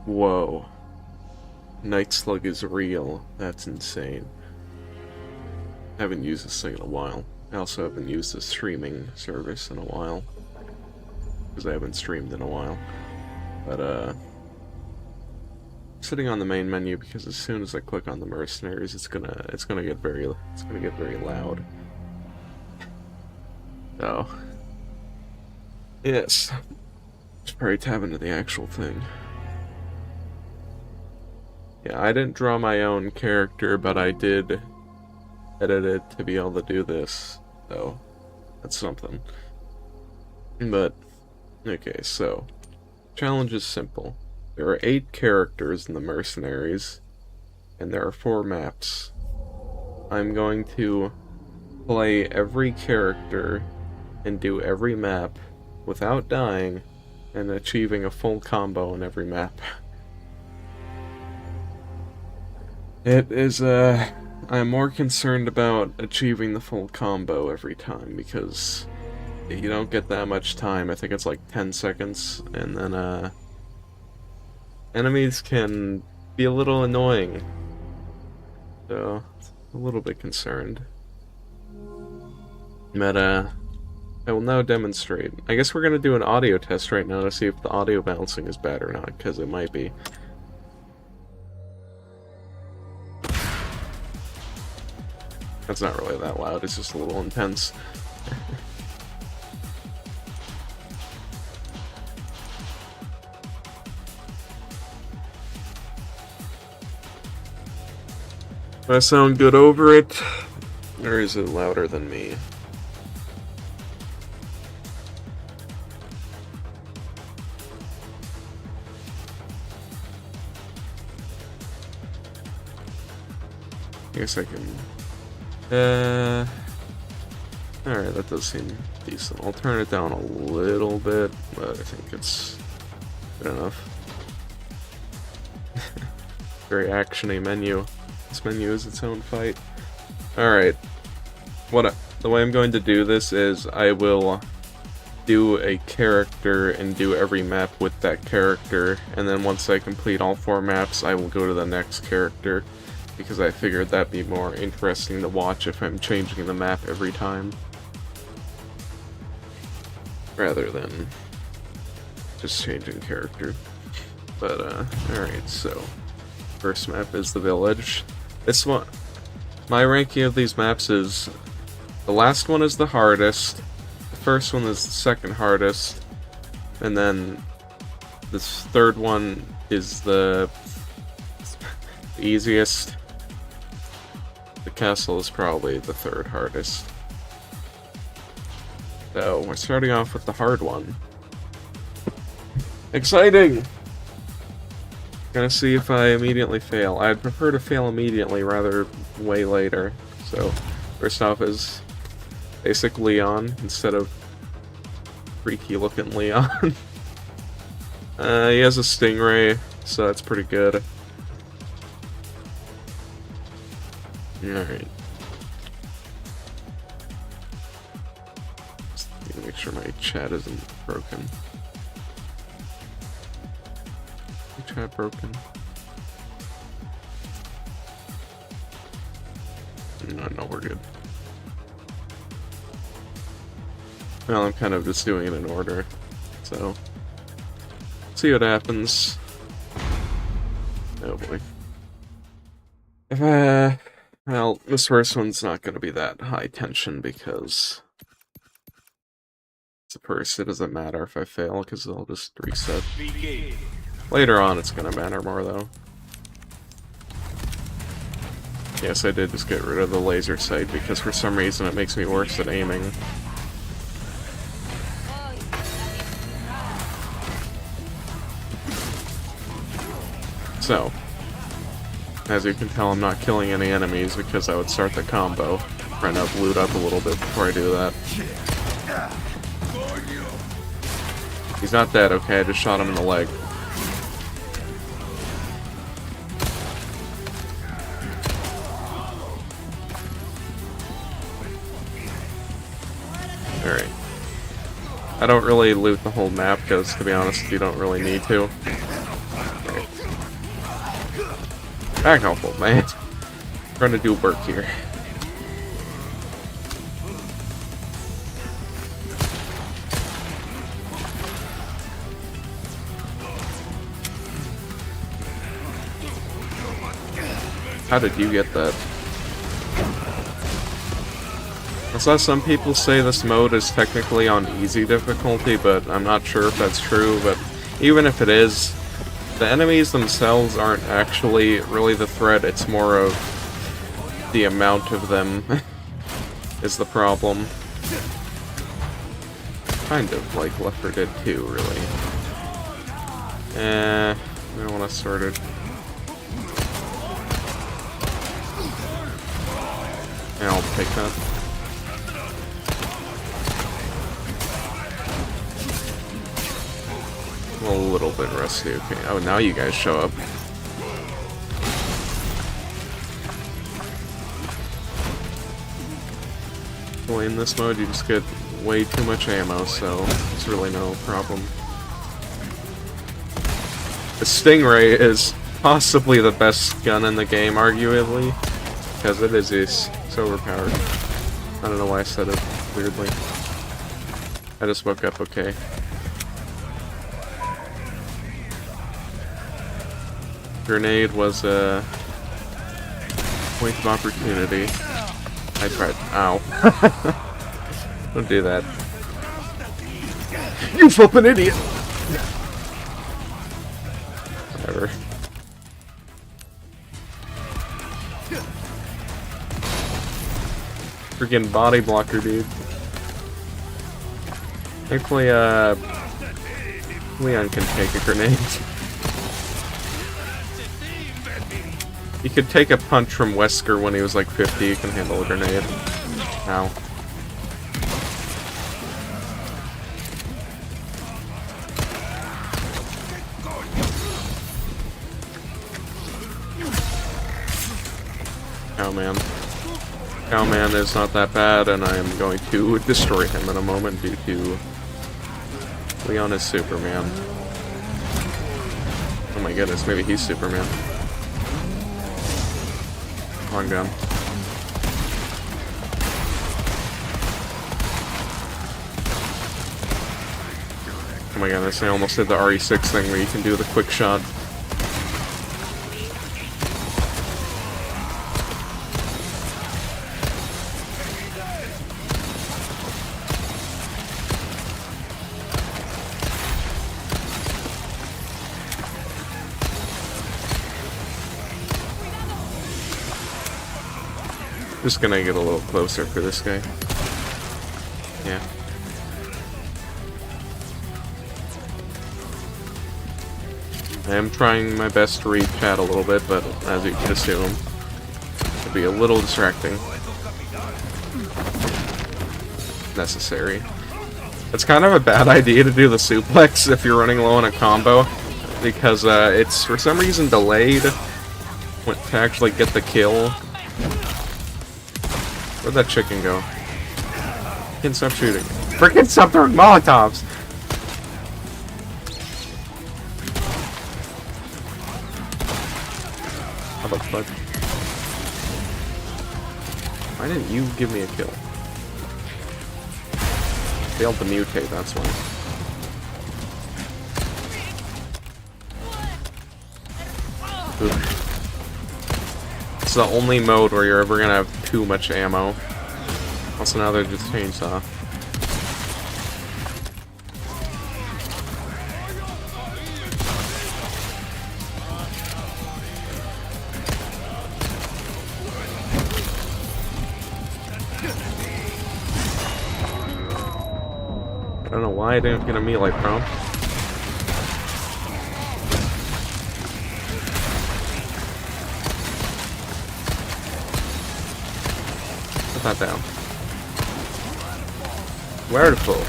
Whoa. Night Slug is real. That's insane. I haven't used this thing in a while. I also haven't used the streaming service in a while. Because I haven't streamed in a while. But, sitting on the main menu because as soon as I click on the mercenaries, it's gonna get very loud. So, yes, should probably tab into the actual thing. Yeah, I didn't draw my own character, but I did edit it to be able to do this, so that's something. But okay, so challenge is simple. There are 8 characters in the Mercenaries, and there are 4 maps. I'm going to play every character and do every map without dying and achieving a full combo in every map. It is, I'm more concerned about achieving the full combo every time because you don't get that much time. I think it's like 10 seconds, and then, enemies can be a little annoying, so a little bit concerned. But I will now demonstrate. I guess we're gonna do an audio test right now to see if the audio balancing is bad or not, because it might be. That's not really that loud, it's just a little intense. Do I sound good over it? Or is it louder than me? I guess I can... Alright, that does seem decent. I'll turn it down a little bit, but I think it's good enough. Very action-y menu. This menu is its own fight. Alright. The way I'm going to do this is I will do a character and do every map with that character, and then once I complete all 4 maps, I will go to the next character, because I figured that'd be more interesting to watch if I'm changing the map every time, rather than just changing character. But, alright, so first map is the village. This one, my ranking of these maps is, the last one is the hardest, the first one is the second hardest, and then this third one is the easiest. The castle is probably the third hardest. So, we're starting off with the hard one. Exciting! Gonna see if I immediately fail. I'd prefer to fail immediately rather way later. So, first off is basic Leon instead of freaky looking Leon. He has a stingray, so that's pretty good. Alright. Just need to make sure my chat isn't broken. Chat broken? No, we're good. Well, I'm kind of just doing it in order, so see what happens. Oh boy. Well, this first one's not going to be that high tension because it's a purse. It doesn't matter if I fail because I'll just reset. Later on, it's going to matter more, though. Yes, I did just get rid of the laser sight because for some reason it makes me worse at aiming. So, as you can tell, I'm not killing any enemies because I would start the combo. Trying to loot up a little bit before I do that. He's not dead, okay? I just shot him in the leg. Alright. I don't really loot the whole map because, to be honest, you don't really need to. Right. Back off, old man. Trying to do work here. How did you get that? I saw some people say this mode is technically on easy difficulty, but I'm not sure if that's true, but even if it is, the enemies themselves aren't actually really the threat, it's more of the amount of them is the problem. Kind of like Left 4 Dead 2, really. I don't want to sort it. Yeah, I'll take that. A little bit rusty, okay. Oh, now you guys show up. Well, in this mode, you just get way too much ammo, so there's really no problem. The Stingray is possibly the best gun in the game, arguably, because it is it's overpowered. I don't know why I said it weirdly. I just woke up, okay. Grenade was a point of opportunity. I tried. Ow. Don't do that. You flippin' idiot! Whatever. Freaking body blocker, dude. Thankfully, Leon can take a grenade. He could take a punch from Wesker when he was like 50, he can handle a grenade. Ow. Cowman. Cowman is not that bad, and I am going to destroy him in a moment due to Leon is Superman. Oh my goodness, maybe he's Superman. Long gun. Oh my goodness, I almost did the RE6 thing where you can do the quick shot. Just gonna get a little closer for this guy. Yeah. I am trying my best to read chat a little bit, but as you can assume, it'll be a little distracting. Necessary. It's kind of a bad idea to do the suplex if you're running low on a combo, because it's for some reason delayed to actually get the kill. Where'd that chicken go? Can't stop shooting. Freaking stop throwing Molotovs! How the fuck? Why didn't you give me a kill? Failed to mutate, that's why. Oof. It's the only mode where you're ever gonna have too much ammo. Also, now they're just chainsaw. I don't know why I didn't get a melee prompt. That down. Wonderful.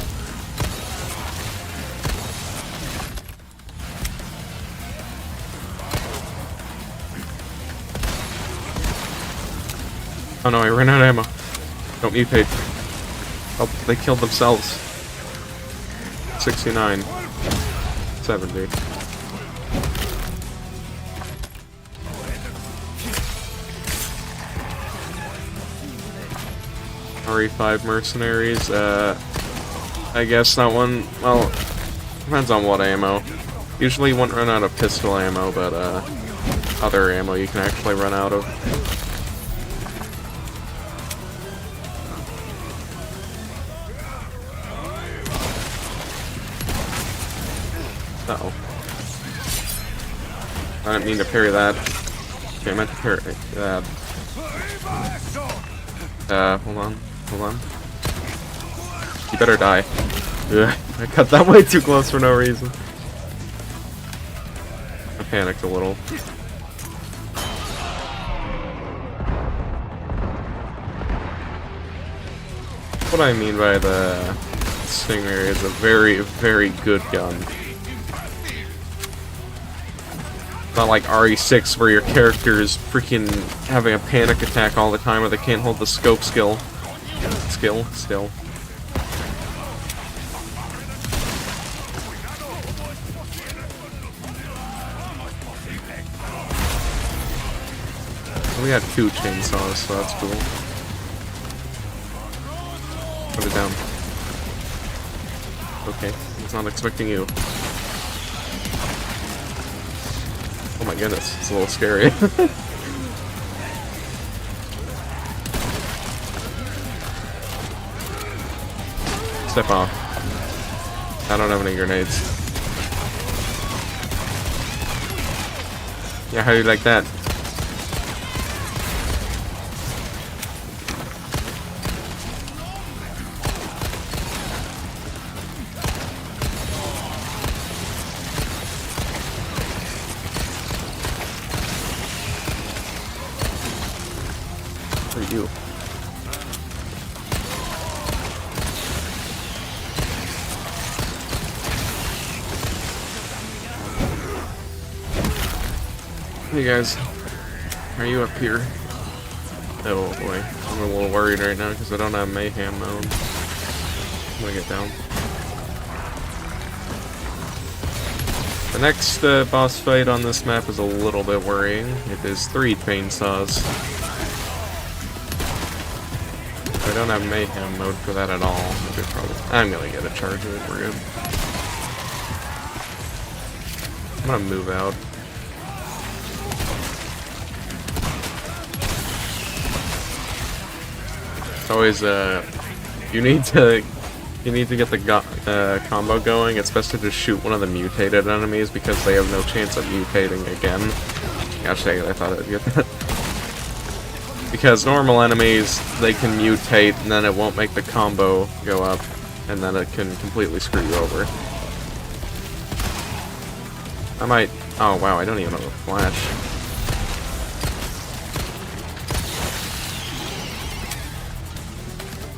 Oh no, I ran out of ammo. Don't mutate. Oh, they killed themselves. 69. 70. RE4R Mercenaries. I guess that one, well, depends on what ammo. Usually you wouldn't run out of pistol ammo, but other ammo you can actually run out of. Uh-oh. I didn't mean to parry that. Okay, I meant to parry that. Hold on. You better die. Ugh, I cut that way too close for no reason. I panicked a little. What I mean by the Stinger is a very, very good gun. Not like RE6 where your character is freaking having a panic attack all the time or they can't hold the scope skill. Still. We got 2 chainsaws, so that's cool. Put it down. Okay, I was not expecting you. Oh my goodness, it's a little scary. Step off. I don't have any grenades. Yeah, how do you like that? For you. Hey guys, are you up here? Oh boy, I'm a little worried right now because I don't have mayhem mode. I'm gonna get down. The next boss fight on this map is a little bit worrying. It is 3 chainsaws. I don't have mayhem mode for that at all. I'm gonna get a charge of it, we're good. I'm gonna move out. It's always, you need to get the combo going. It's best to just shoot one of the mutated enemies because they have no chance of mutating again. Gosh dang it, I thought I'd get that. Because normal enemies, they can mutate and then it won't make the combo go up, and then it can completely screw you over. I might... Oh wow, I don't even have a flash.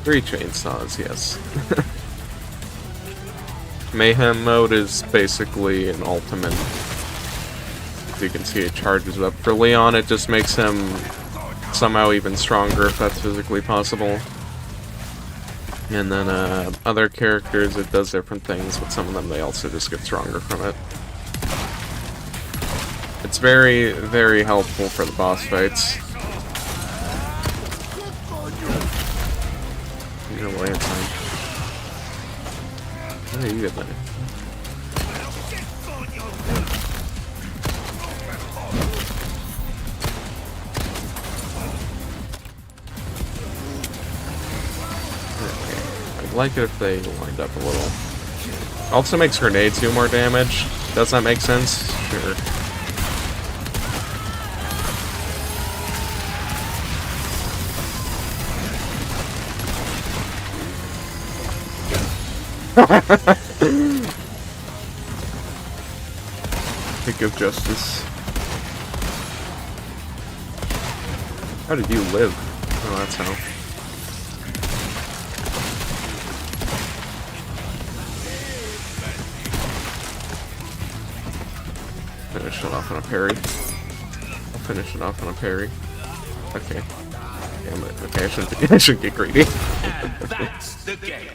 Three chainsaws, yes. Mayhem mode is basically an ultimate. As you can see, it charges up. For Leon, it just makes him somehow even stronger if that's physically possible. And then other characters, it does different things, but some of them they also just get stronger from it. It's very, very helpful for the boss fights. You're away in time. What are you get there? I'd like it if they lined up a little. Also makes grenades do more damage. Does that make sense? Sure. Pick of justice. How did you live? Oh, that's how. Finish it off on a parry. I'll finish it off on a parry. Okay. Damn it. Okay, I shouldn't get greedy. That's the game.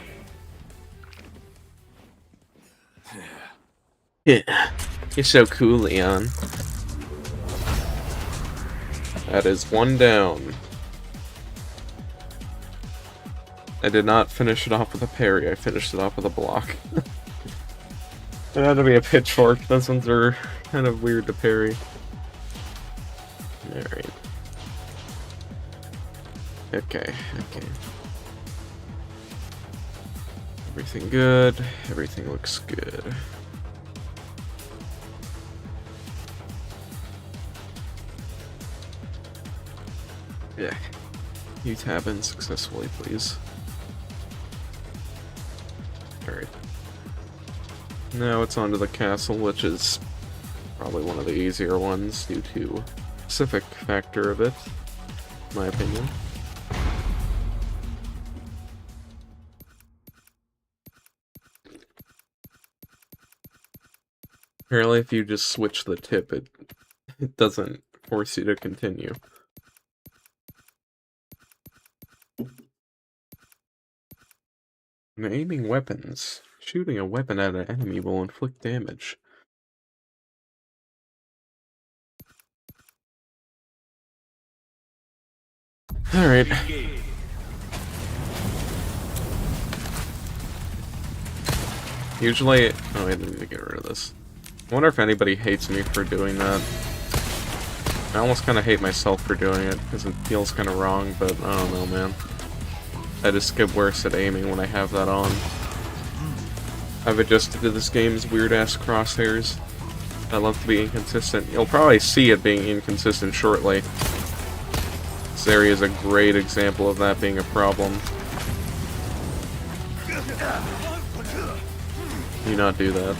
Yeah. You're so cool, Leon. That is one down. I did not finish it off with a parry, I finished it off with a block. It had to be a pitchfork, those ones are kind of weird to parry. Alright. Okay. Everything good, everything looks good. Yeah. You tab in successfully, please. Alright. Now it's on to the castle, which is probably one of the easier ones due to specific factor of it, in my opinion. Apparently if you just switch the tip, it doesn't force you to continue. When aiming weapons, shooting a weapon at an enemy will inflict damage. Alright. Usually... oh, I didn't even get rid of this. I wonder if anybody hates me for doing that. I almost kind of hate myself for doing it, because it feels kind of wrong, but I don't know, man. I just get worse at aiming when I have that on. I've adjusted to this game's weird-ass crosshairs. I love to be inconsistent. You'll probably see it being inconsistent shortly. This area is a great example of that being a problem. Do not do that.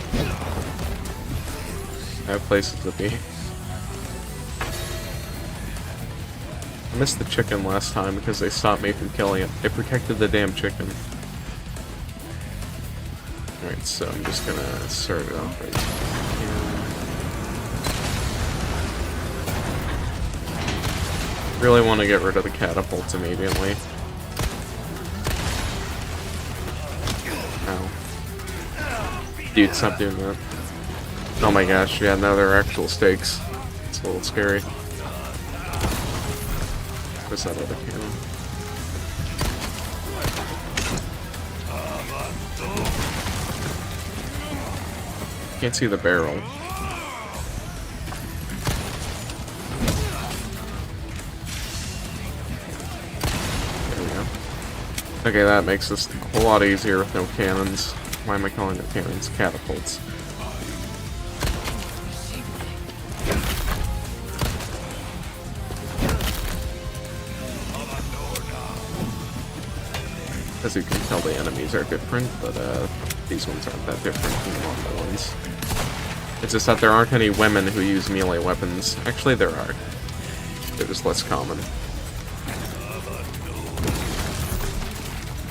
I have places to be. I missed the chicken last time because they stopped me from killing it. They protected the damn chicken. Alright, so I'm just gonna start it off right here. Really want to get rid of the catapults immediately. Ow. Dude, stop doing that. Oh my gosh, yeah, now they're actual stakes. It's a little scary. Where's that other cannon? Can't see the barrel. There we go. Okay, that makes this a whole lot easier with no cannons. Why am I calling it cannons? Catapults. As you can tell, the enemies are different, but these ones aren't that different from the normal ones. It's just that there aren't any women who use melee weapons. Actually, there are. They're just less common.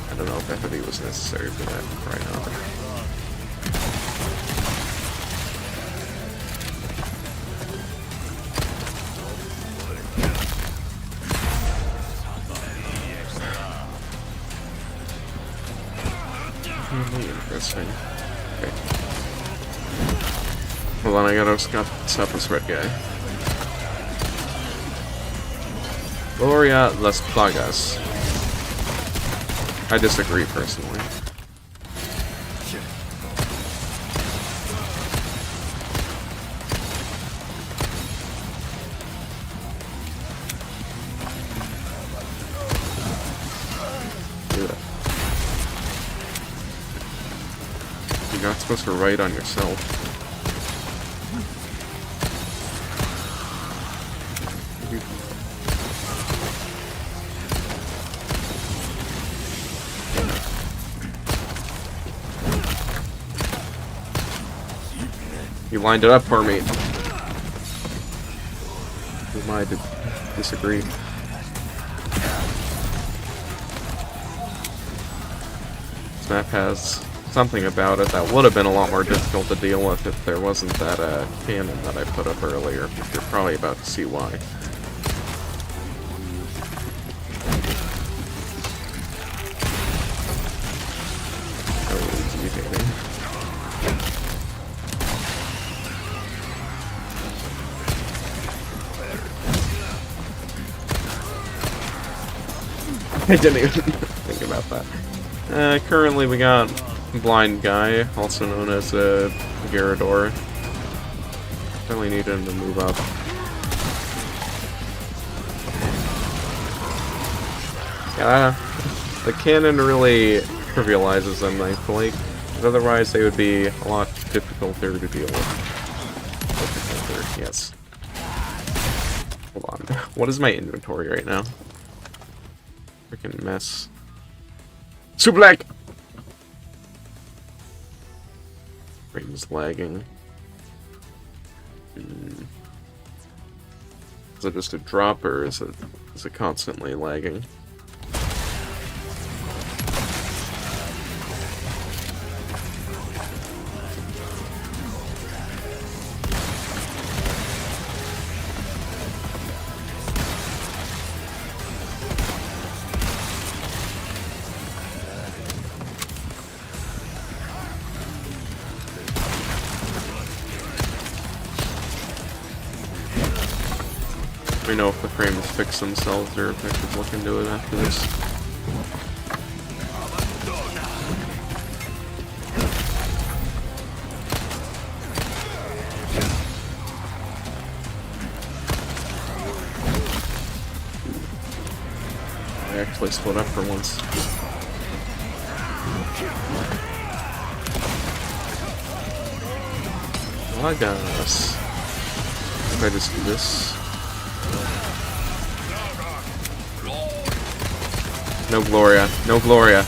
I don't know if a heavy was necessary for that right now. Interesting. Okay. Hold on, I gotta stop this red guy. Gloria las plagas. I disagree personally. You're not supposed to write on yourself. You lined it up for me. Who am I to disagree? This map has something about it that would have been a lot more difficult to deal with if there wasn't that cannon that I put up earlier. You're probably about to see why. I didn't even think about that. Currently we got Blind Guy, also known as Gyarados. Really need him to move up. Yeah, the cannon really trivializes them, thankfully. But otherwise, they would be a lot difficulter to deal with. Difficulter, yes. Hold on. What is my inventory right now? Freaking mess. Super lag! Brain's lagging. Is it just a drop, or is it constantly lagging? Let me know if the frames fix themselves or if I should look into it after this. I actually split up for once. Lagas. If I just do this. No Gloria. No Gloria.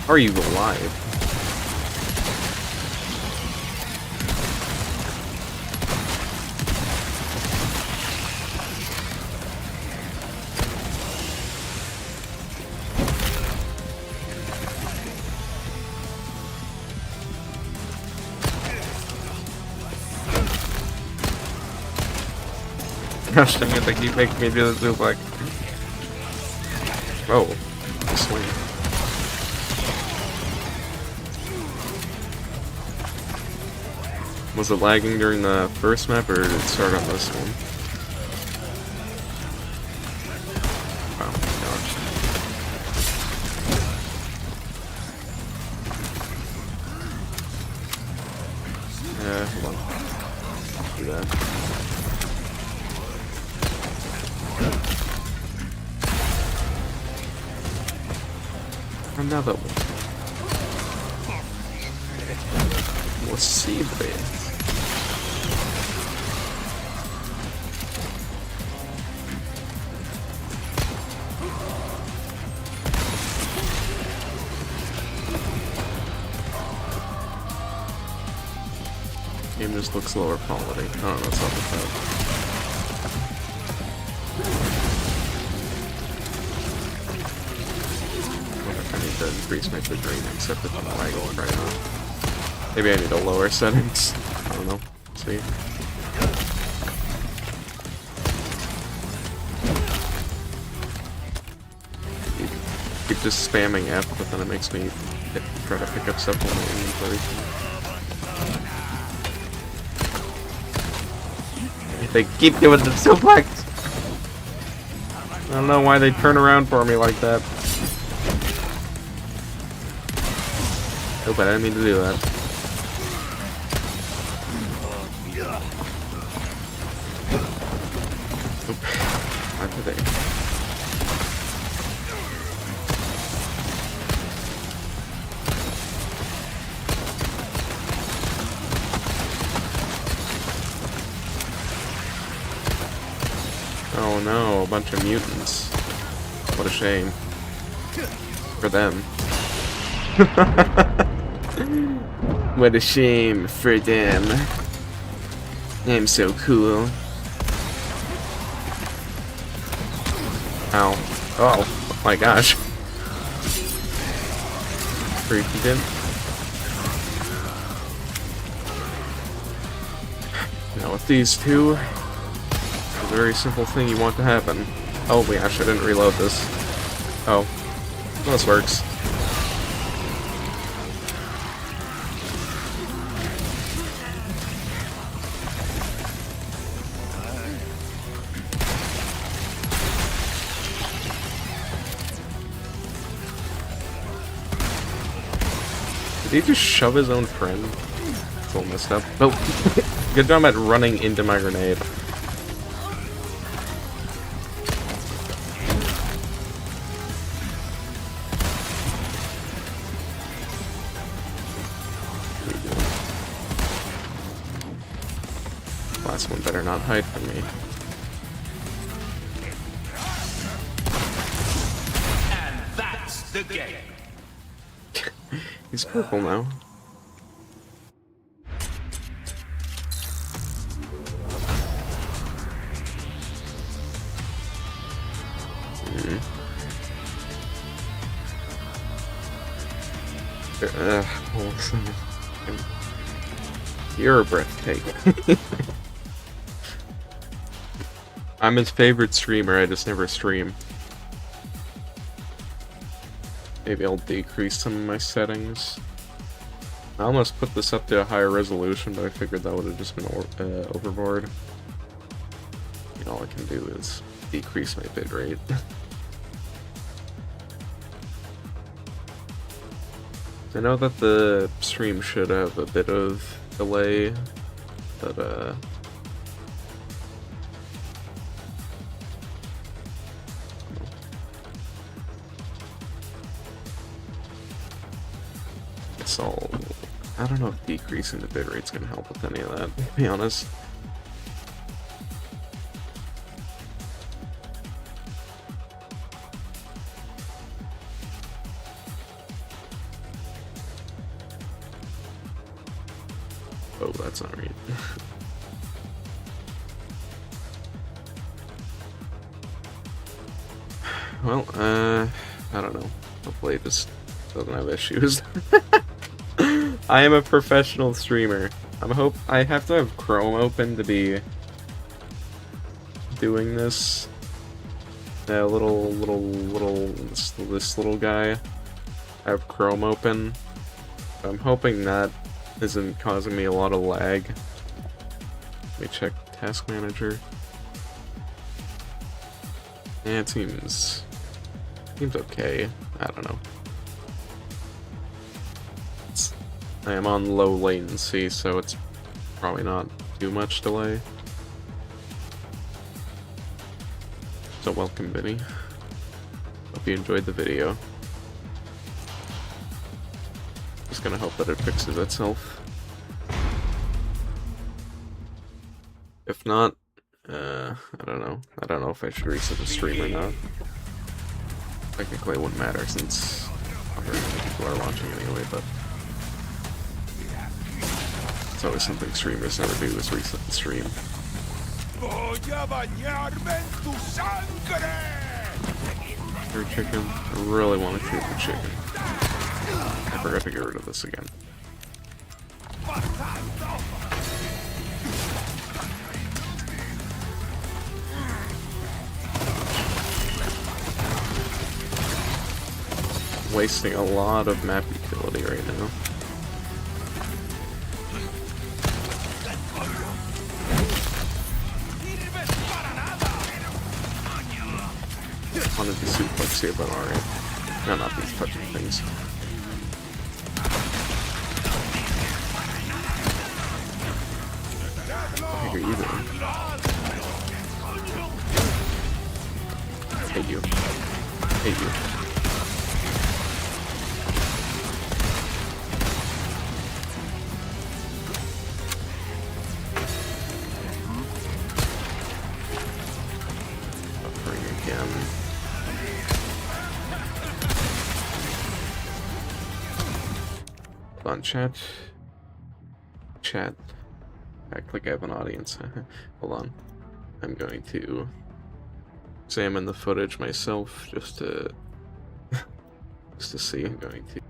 How are you alive? Gosh dang it, they keep making me do the suplex. Oh, swing. Was it lagging during the first map, or did it start on this one? Oh my gosh. Hold on. Do that. Another one. Let's see, babe. Game just looks lower quality. I don't know what's up with that. To increase my figurine, except if I'm lagging right now. Maybe I need to lower settings. I don't know. Let's see. Keep just spamming F, but then it makes me try to pick up stuff on my inventory. They keep doing the suplex! I don't know why they turn around for me like that. Nope, I didn't mean to do that. Oop. Not today. Oh no, a bunch of mutants. What a shame. For them. What a shame for them. I'm so cool. Ow. Oh my gosh. Freaky did. Now with these two, it's a very simple thing you want to happen. Oh my gosh, I didn't reload this. Oh. Well, this works. Did he just shove his own friend? It's a little messed up. Oh, good job at running into my grenade. Last one better not hide from me. And that's the game. He's purple now. You're breathtaking. I'm his favorite streamer, I just never stream. Maybe I'll decrease some of my settings. I almost put this up to a higher resolution, but I figured that would have just been overboard. You know, all I can do is decrease my bitrate. I know that the stream should have a bit of delay, but it's all... I don't know if decreasing the bitrate's gonna help with any of that, to be honest. Oh, that's not right. Well, I don't know. Hopefully it just doesn't have issues. I am a professional streamer. I have to have Chrome open to be doing this. This little guy. I have Chrome open. I'm hoping that isn't causing me a lot of lag. Let me check Task Manager. Yeah, it seems okay. I don't know. I am on low latency, so it's probably not too much delay. So welcome, Vinny. Hope you enjoyed the video. Just gonna hope that it fixes itself. If not, I don't know. I don't know if I should reset the stream or not. Technically it wouldn't matter since not very many people are watching anyway, but it's always something streamers never do is reset the stream. Or chicken. I really want to shoot the chicken. I forgot to get rid of this again. Wasting a lot of map utility right now. Wanted to suplex here, but alright. No, not these touching things. What are you doing? Hate you. Hate you. Buffering again. Hold on, chat. Chat. Act like I have an audience. Hold on. I'm going to examine the footage myself just to see. I'm going to.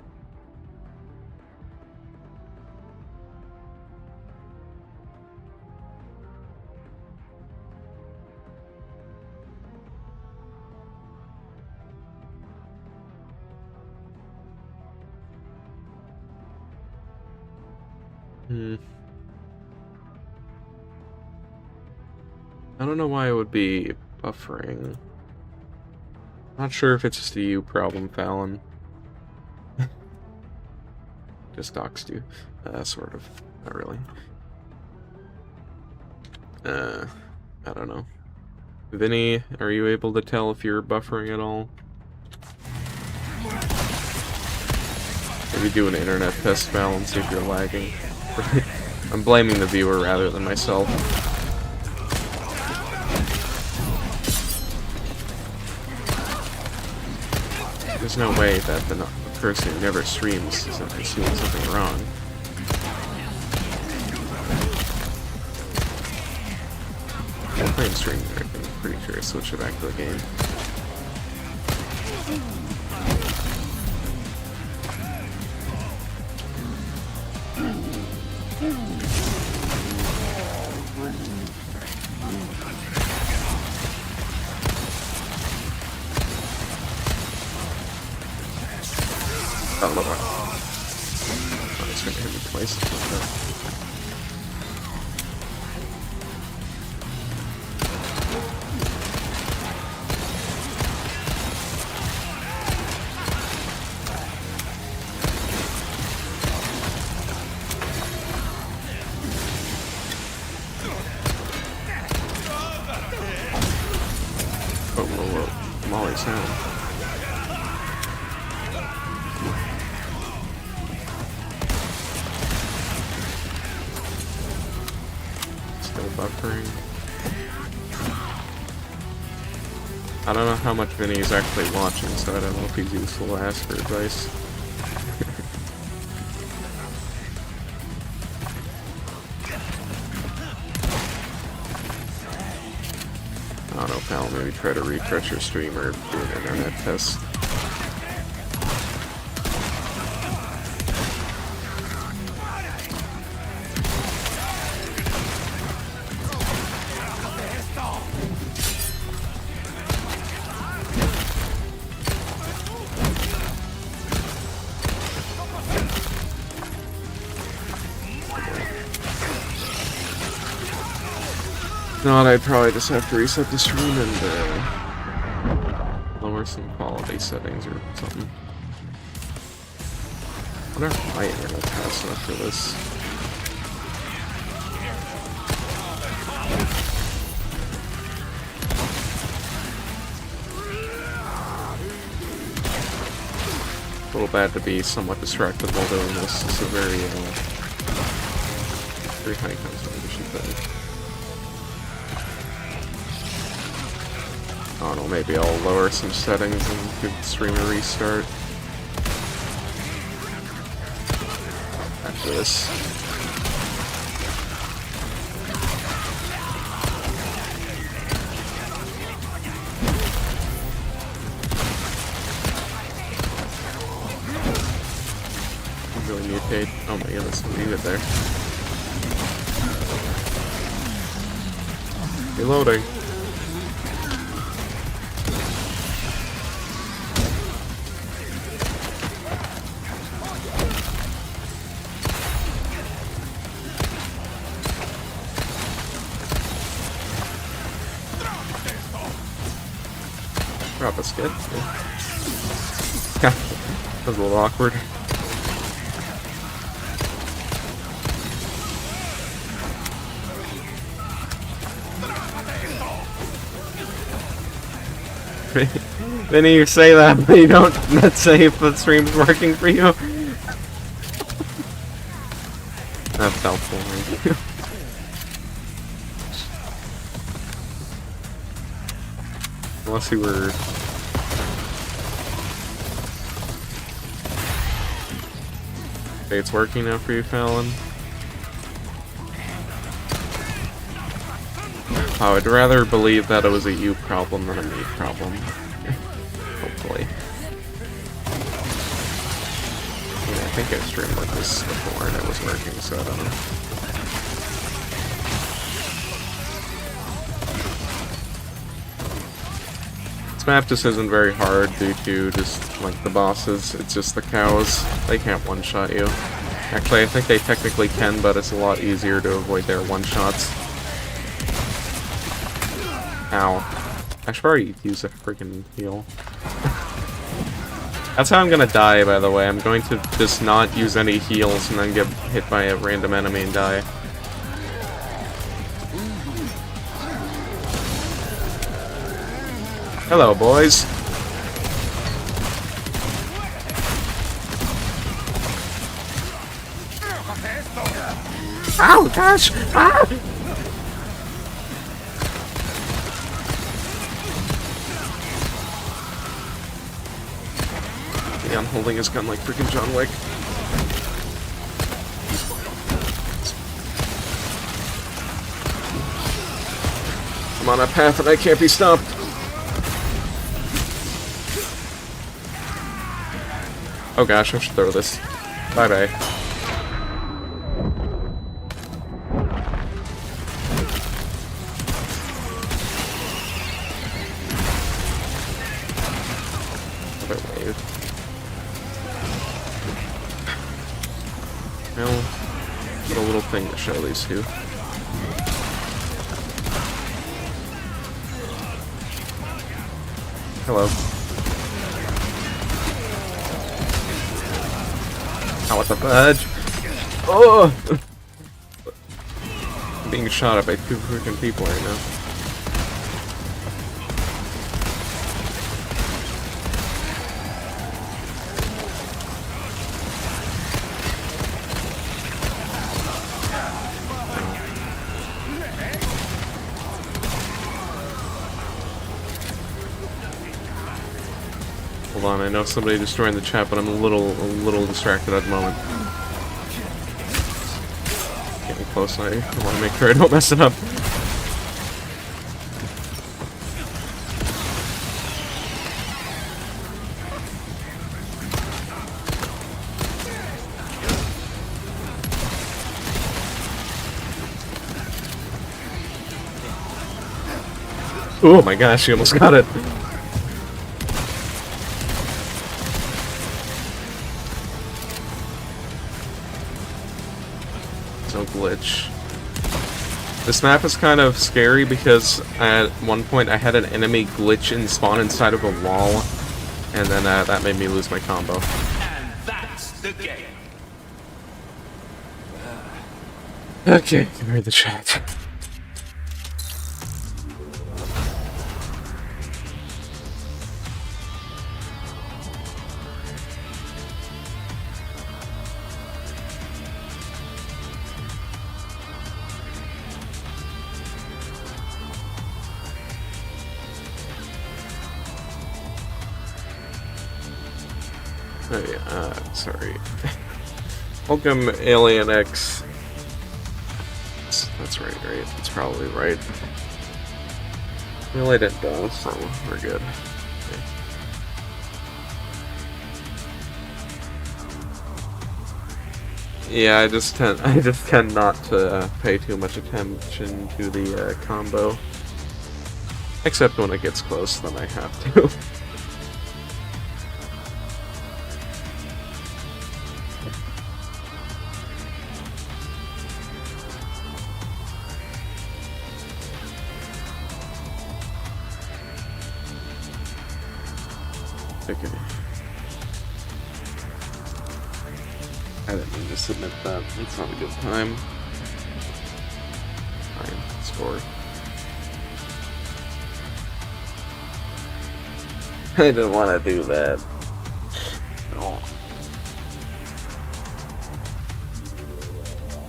I don't know why it would be buffering. Not sure if it's just a you problem, Fallon. just doxed you. Sort of. Not really. I don't know. Vinny, are you able to tell if you're buffering at all? Maybe do an internet test, Val, and see if you're lagging. I'm blaming the viewer rather than myself. There's no way that the person who never streams is doing something wrong. I'm playing streaming, I'm pretty sure I switched it back to the game. Oh, look. Oh, it's gonna hit me twice. Whoa, whoa, whoa. Molly's down. Buffering. I don't know how much Vinny is actually watching, so I don't know if he's useful to ask for advice. I don't know, pal, maybe try to refresh your stream or do an internet test. Not, I'd probably just have to reset the stream and lower some quality settings or something. I wonder if my internet has enough for this. A little bad to be somewhat distracted while doing this. It's a very high concentration thing. I don't know, maybe I'll lower some settings and give the stream a restart. After this. Really mutate. Oh my goodness, leave it there. Reloading. Drop a skid. Yeah. That was a little awkward. Vinny, you say that, but you don't let's say if the stream's working for you. That's helpful. Thank you. Unless you were... Okay, it's working now for you, Fallon. I would rather believe that it was a you problem than a me problem. Hopefully. Yeah, I think I streamed like this before and it was working, so I don't know. This map just isn't very hard due to just like the bosses. It's just the cows. They can't one-shot you. Actually, I think they technically can, but it's a lot easier to avoid their one-shots. Ow. I should probably use a freaking heal. That's how I'm gonna die, by the way. I'm going to just not use any heals and then get hit by a random enemy and die. Hello, boys. Ow, gosh! Ah! Yeah, I'm holding his gun like freaking John Wick. I'm on a path and I can't be stopped. Oh gosh, I should throw this. Bye-bye. Well, what a little thing to show these two. Hello. Oh, what the fudge? Oh! I'm being shot at by two freaking people right now. Hold on, I know somebody destroying the chat, but I'm a little distracted at the moment. Getting close, I want to make sure I don't mess it up. Oh my gosh, you almost got it. No glitch. This map is kind of scary because at one point I had an enemy glitch and spawn inside of a wall, and then that made me lose my combo. And that's the game. Okay, give me the chat. Oh yeah, sorry. Welcome, Alien X. That's right, right? That's probably right. Well, I didn't go, so we're good. Okay. Yeah, I just tend not to pay too much attention to the combo. Except when it gets close, then I have to. Okay. I didn't mean to submit that. It's not a good time. Fine. Score. I didn't want to do that. No.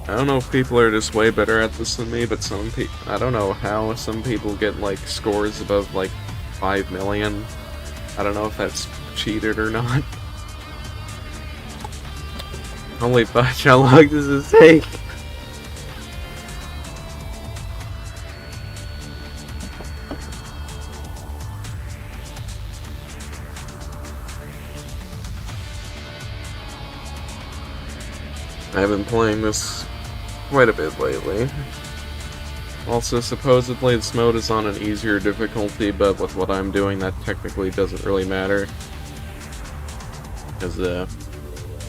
I don't know if people are just way better at this than me, but some people... I don't know how some people get, like, scores above, like, 5 million. I don't know if that's cheated or not. Holy fudge, how long does this take? I've been playing this quite a bit lately. Also, supposedly this mode is on an easier difficulty, but with what I'm doing, that technically doesn't really matter. Because,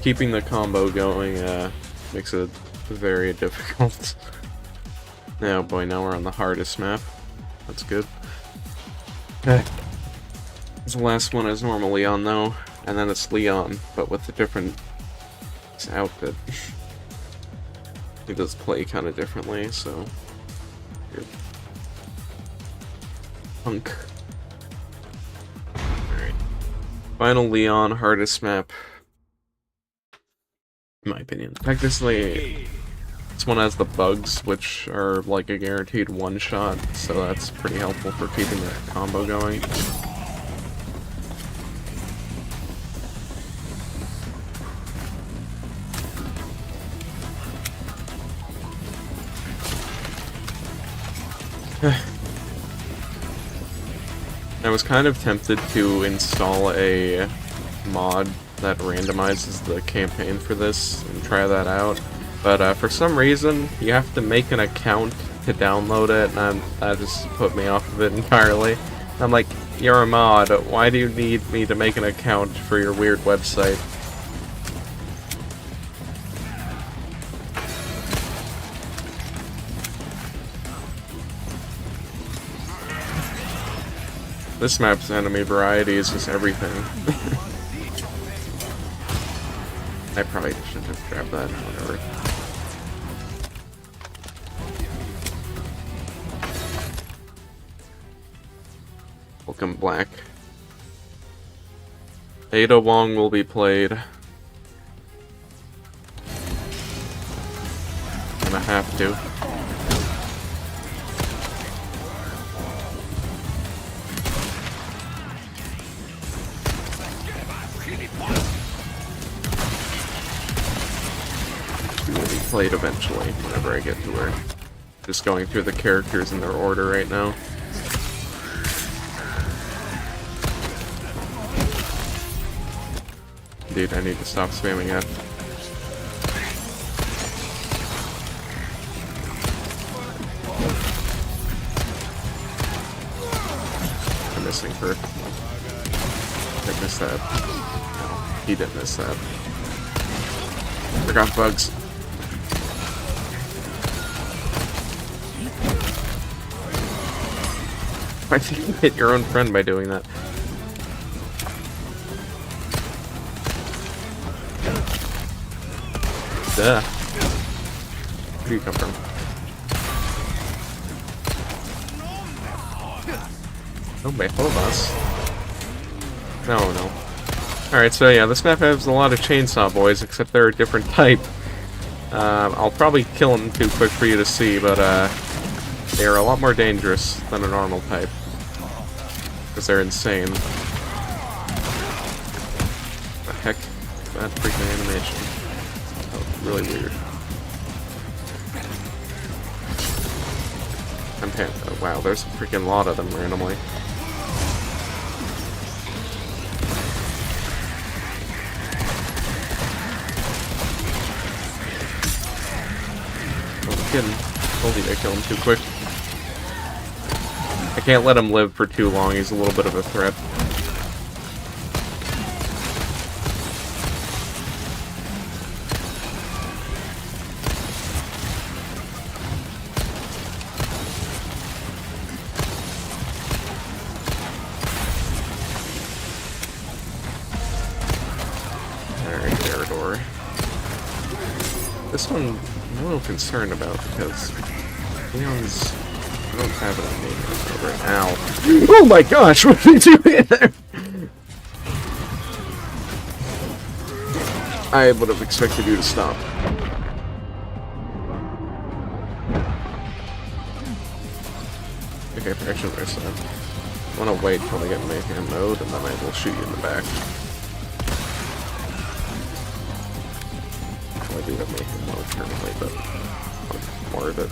keeping the combo going, makes it very difficult. Oh boy, now we're on the hardest map. That's good. The last one is normally on, though. And then it's Leon, but with a different outfit. He does play kind of differently, so... Here. Punk. Alright. Final Leon, hardest map. In my opinion. Technically, this one has the bugs, which are like a guaranteed one-shot, so that's pretty helpful for keeping that combo going. I was kind of tempted to install a mod that randomizes the campaign for this and try that out, but for some reason you have to make an account to download it, and that just put me off of it entirely. I'm like, you're a mod, why do you need me to make an account for your weird website? This map's enemy variety is just everything. I probably shouldn't have grabbed that, whatever. Welcome Black. Ada Wong will be played. Gonna have to. Played eventually, whenever I get to her. Just going through the characters in their order right now. Dude, I need to stop spamming F. I'm missing her. I missed that. No, he didn't miss that. Forgot bugs. I think you hit your own friend by doing that. Duh. Where do you come from? Oh, wait, hold us. No. Alright, so yeah, this map has a lot of chainsaw boys, except they're a different type. I'll probably kill them too quick for you to see, but they are a lot more dangerous than a normal type. Because they're insane. The heck? That freaking animation. Oh, really weird. Oh, wow, there's a freaking lot of them randomly. Oh, kidding. Told you to kill him too quick. I can't let him live for too long, he's a little bit of a threat. Alright, Derridor. This one, I'm a little concerned about because Leon's... I don't have it on me right now. Oh my gosh, what did you do there? I would have expected you to stop. Okay, actually, there's I want to wait until I get mayhem mode, and then I will shoot you in the back. Well, I do have mayhem mode currently, but more of it.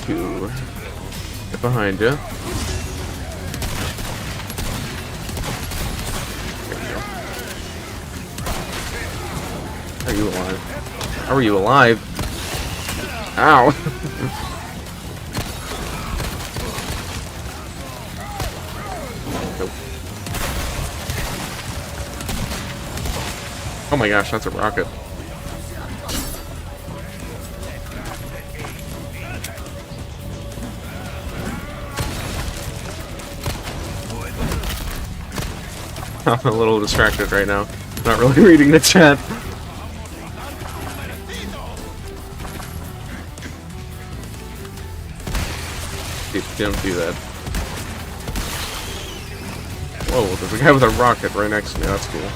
To get behind you. There you go. Are you alive? How are you alive? Ow! Nope. Oh my gosh, that's a rocket. I'm a little distracted right now. Not really reading the chat. Dude, don't do that. Whoa, there's a guy with a rocket right next to me. That's cool.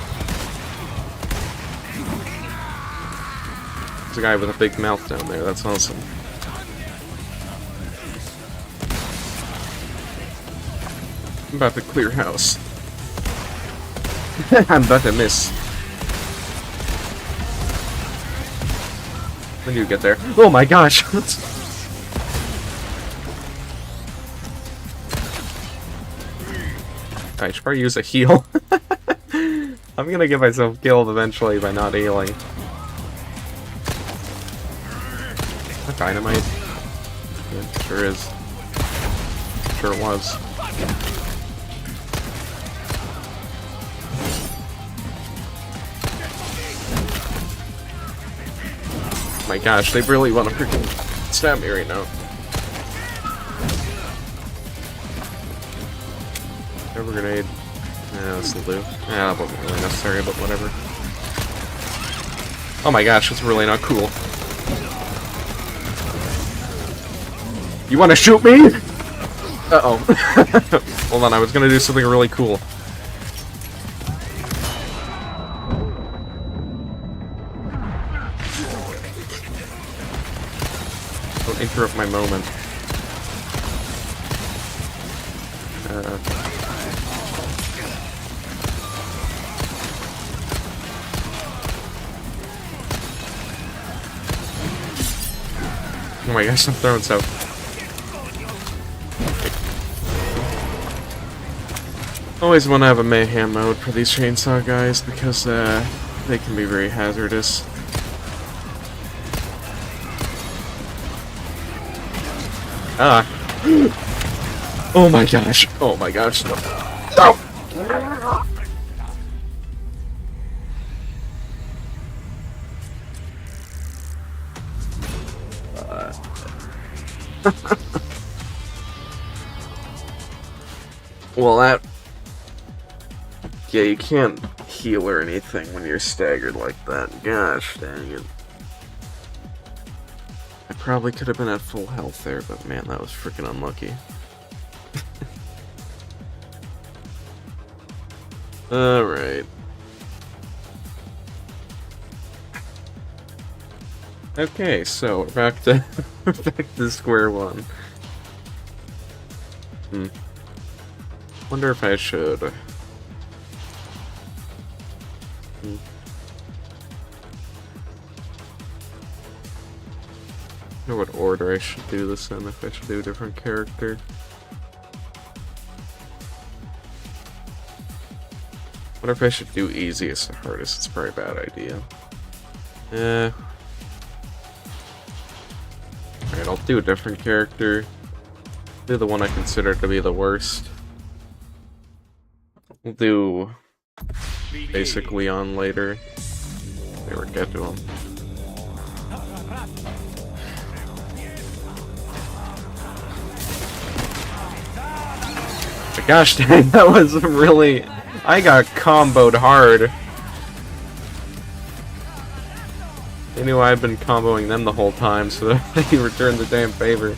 There's a guy with a big mouth down there. That's awesome. I'm about to clear house. I'm about to miss. When do you get there? Oh my gosh! I should probably use a heal. I'm gonna get myself killed eventually by not healing. That dynamite? Yeah, sure is. Sure was. Oh my gosh, they really want to freaking stab me right now. Never grenade. Yeah, this'll do. Yeah, that wasn't really necessary, but whatever. Oh my gosh, it's really not cool. You wanna shoot me? Uh-oh. Hold on, I was gonna do something really cool. Don't interrupt my moment. Oh my gosh, I'm throwing stuff. Always want to have a mayhem mode for these chainsaw guys because they can be very hazardous. Ah. Oh my gosh. Oh my gosh. No. No. Well, that... Yeah, you can't heal or anything when you're staggered like that. Gosh dang it. I probably could have been at full health there, but man, that was freaking unlucky. Alright. Okay, so we're back to back to square one. Wonder if I should. I wonder what order I should do this in, if I should do a different character. Wonder if I should do easiest to hardest. It's probably a bad idea. Alright, I'll do a different character. Do the one I consider to be the worst. We'll do basic Leon later. Never get to him. But gosh dang, that was really... I got comboed hard. They knew I'd been comboing them the whole time, so they returned the damn favor.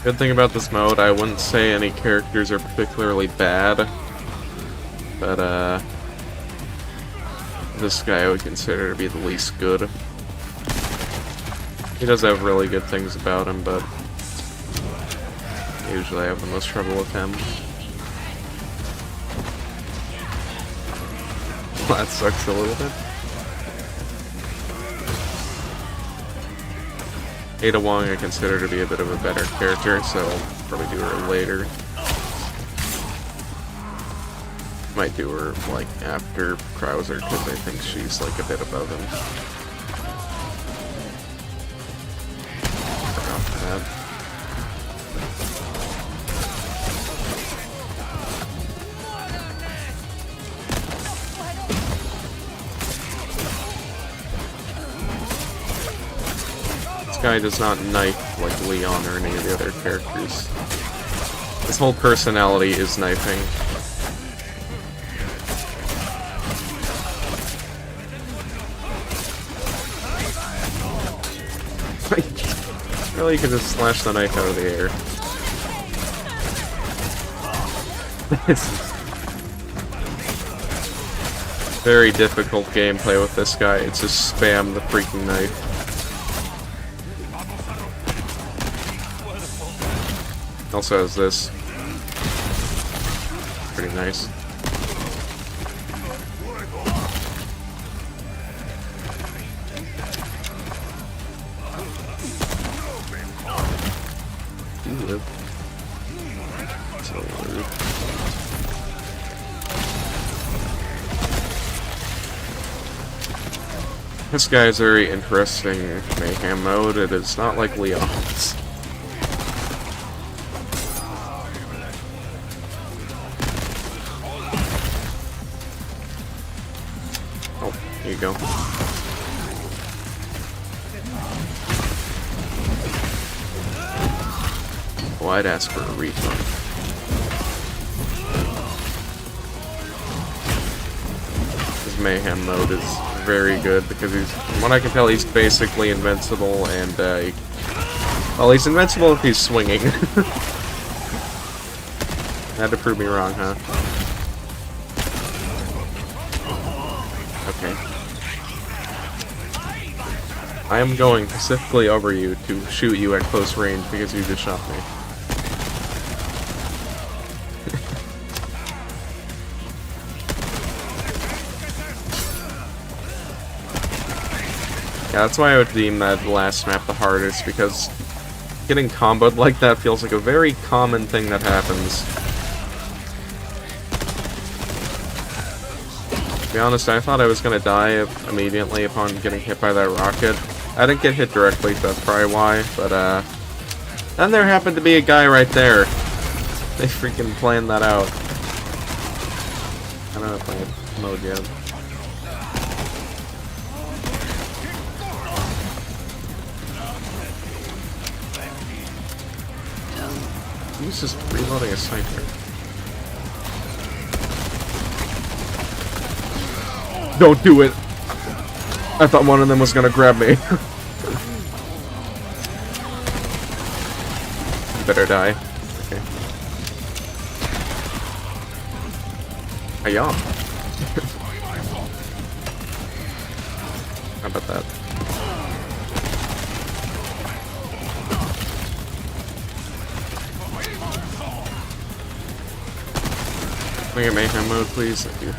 Good thing about this mode, I wouldn't say any characters are particularly bad, but this guy I would consider to be the least good. He does have really good things about him, but usually I have the most trouble with him. Well, that sucks a little bit. Ada Wong I consider to be a bit of a better character, so I'll probably do her later. Might do her, like, after Krauser, because I think she's, like, a bit above him. Forgot that. guy does not knife like Leon or any of the other characters. His whole personality is knifing. Really, you can just slash the knife out of the air. This is very difficult gameplay with this guy. It's just spam the freaking knife. Also has this. Pretty nice. Ooh, so rude. This guy is very interesting mayhem mode. It is not like Leon's. Oh, here you go. Well, I'd ask for a refund. His mayhem mode is very good because he's, from what I can tell, he's basically invincible, and well, he's invincible if he's swinging. Had to prove me wrong, huh? Okay. I am going specifically over you to shoot you at close range because you just shot me. Yeah, that's why I would deem that last map the hardest, because getting comboed like that feels like a very common thing that happens. To be honest, I thought I was gonna die immediately upon getting hit by that rocket. I didn't get hit directly, so that's probably why, but then there happened to be a guy right there. They freaking planned that out. I don't know if I mode yet. He's just reloading a sniper. Don't do it! I thought one of them was gonna grab me. You better die. Okay. Hiya. How about that? Can we get mayhem mode, please? Thank you.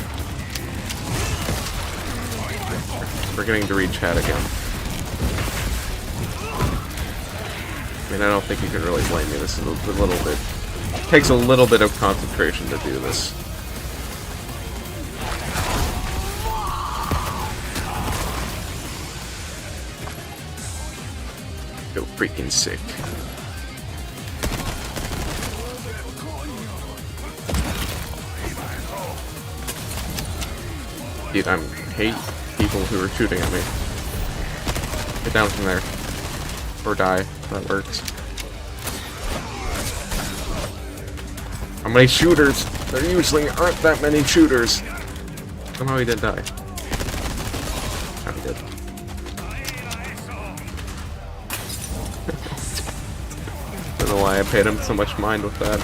Forgetting to read chat again. I mean, I don't think you can really blame me. This is a little bit... It takes a little bit of concentration to do this. Go freaking sick. Dude, I hate people who are shooting at me. Get down from there. Or die. That works. How many shooters? There usually aren't that many shooters. Somehow he didn't die. Oh, he did. Don't know why I paid him so much mind with that.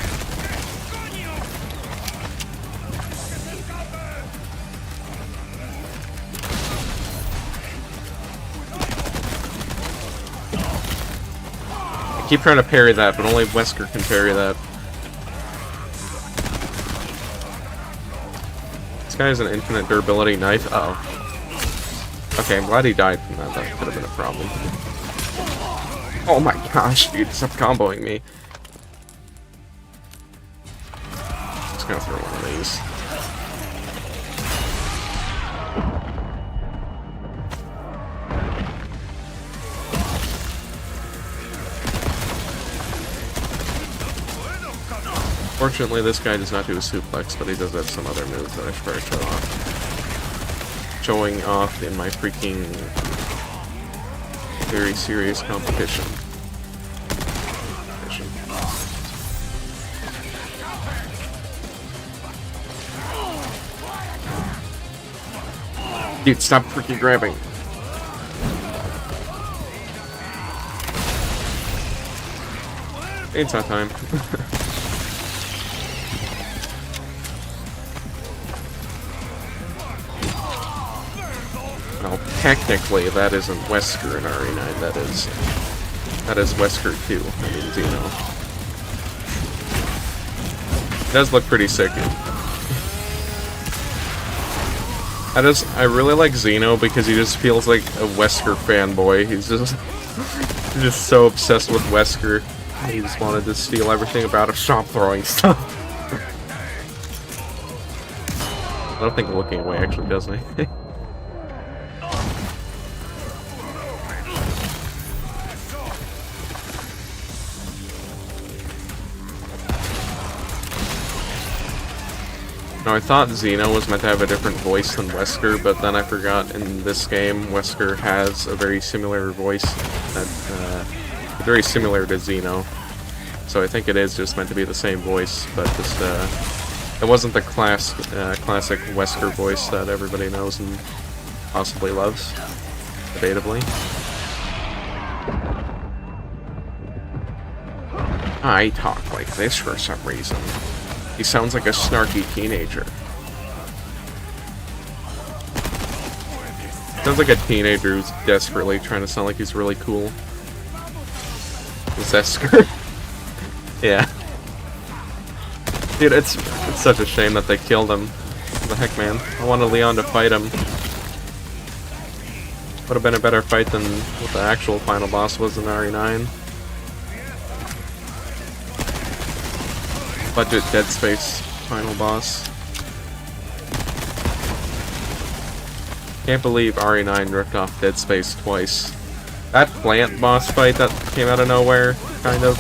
I keep trying to parry that, but only Wesker can parry that. This guy has an infinite durability knife. Uh oh. Okay, I'm glad he died from that. That could have been a problem. Oh my gosh, dude, stop comboing me. Just gonna throw one of these. Fortunately, this guy does not do a suplex, but he does have some other moves that I should probably show off. Showing off in my freaking very serious competition. Dude, stop freaking grabbing. It's not time. Well, technically, that isn't Wesker in RE9. That is Wesker 2. I mean, Xeno. It does look pretty sick. I really like Xeno because he just feels like a Wesker fanboy. He's just so obsessed with Wesker. He just wanted to steal everything about him, stop throwing stuff. I don't think looking away actually does anything. Now, I thought Xeno was meant to have a different voice than Wesker, but then I forgot in this game, Wesker has a very similar voice, very similar to Xeno. So I think it is just meant to be the same voice, but just, it wasn't the classic Wesker voice that everybody knows and possibly loves, debatably. I talk like this for some reason. He sounds like a snarky teenager. Sounds like a teenager who's desperately trying to sound like he's really cool. Zesker. Yeah. Dude, it's such a shame that they killed him. What the heck, man? I wanted Leon to fight him. Would have been a better fight than what the actual final boss was in RE9. Budget Dead Space final boss. Can't believe RE9 ripped off Dead Space twice. That plant boss fight that came out of nowhere, kind of,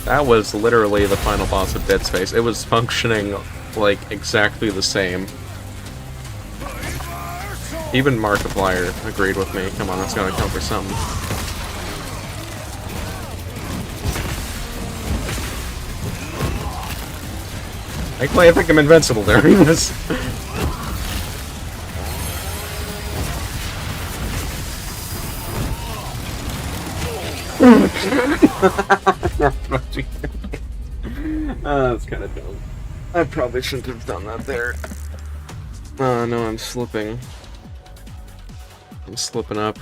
that was literally the final boss of Dead Space. It was functioning like exactly the same. Even Markiplier agreed with me. Come on, that's gotta count for something. I think I'm invincible during this. That's kind of dumb. I probably shouldn't have done that there. No, I'm slipping. I'm slipping up.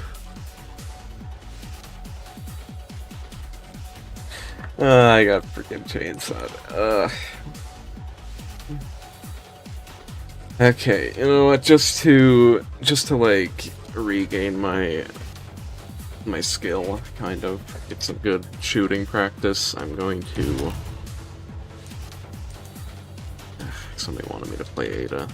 I got freaking chainsawed. Okay, you know what? Just to like regain my skill, kind of get some good shooting practice, I'm going to. Somebody wanted me to play Ada.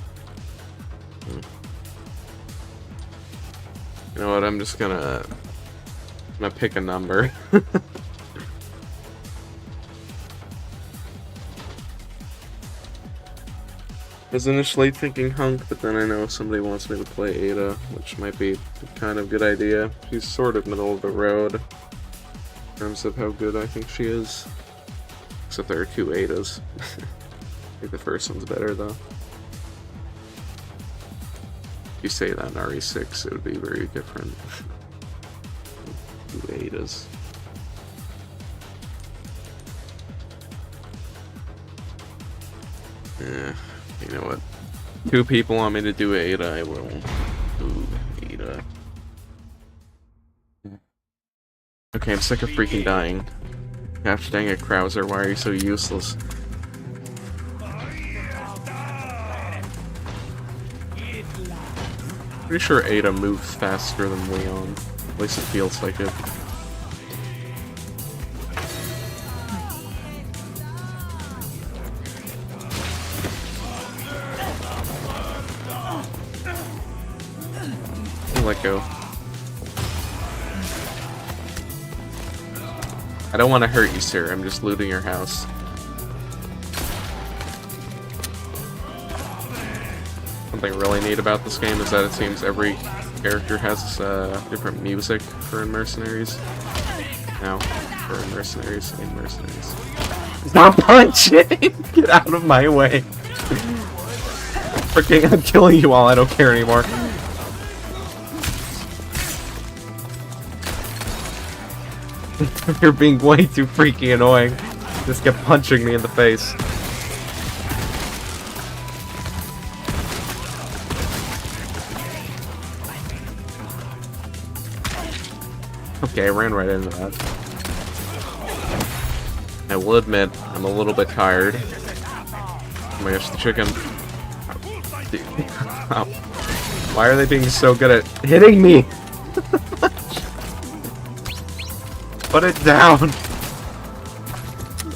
You know what? I'm gonna pick a number. I was initially thinking Hunk, but then I know somebody wants me to play Ada, which might be a kind of good idea. She's sort of middle of the road in terms of how good I think she is. Except there are two Adas. I think the first one's better, though. If you say that in RE6, it would be very different. Two Adas. Yeah. You know what? Two people want me to do Ada, I will do Ada. Okay, I'm sick of freaking dying. Gosh dang it, Krauser, why are you so useless? Pretty sure Ada moves faster than Leon. At least it feels like it. Let go. I don't want to hurt you, sir. I'm just looting your house. something really neat about this game is that it seems every character has different music for Mercenaries. Now, for Mercenaries and Mercenaries. Stop punching! Get out of my way! Freaking, I'm killing you all, I don't care anymore. You're being way too freaking annoying. Just kept punching me in the face. Okay, I ran right into that. I will admit, I'm a little bit tired. Oh my gosh, the chicken. Ow. Why are they being so good at hitting me? Put it down!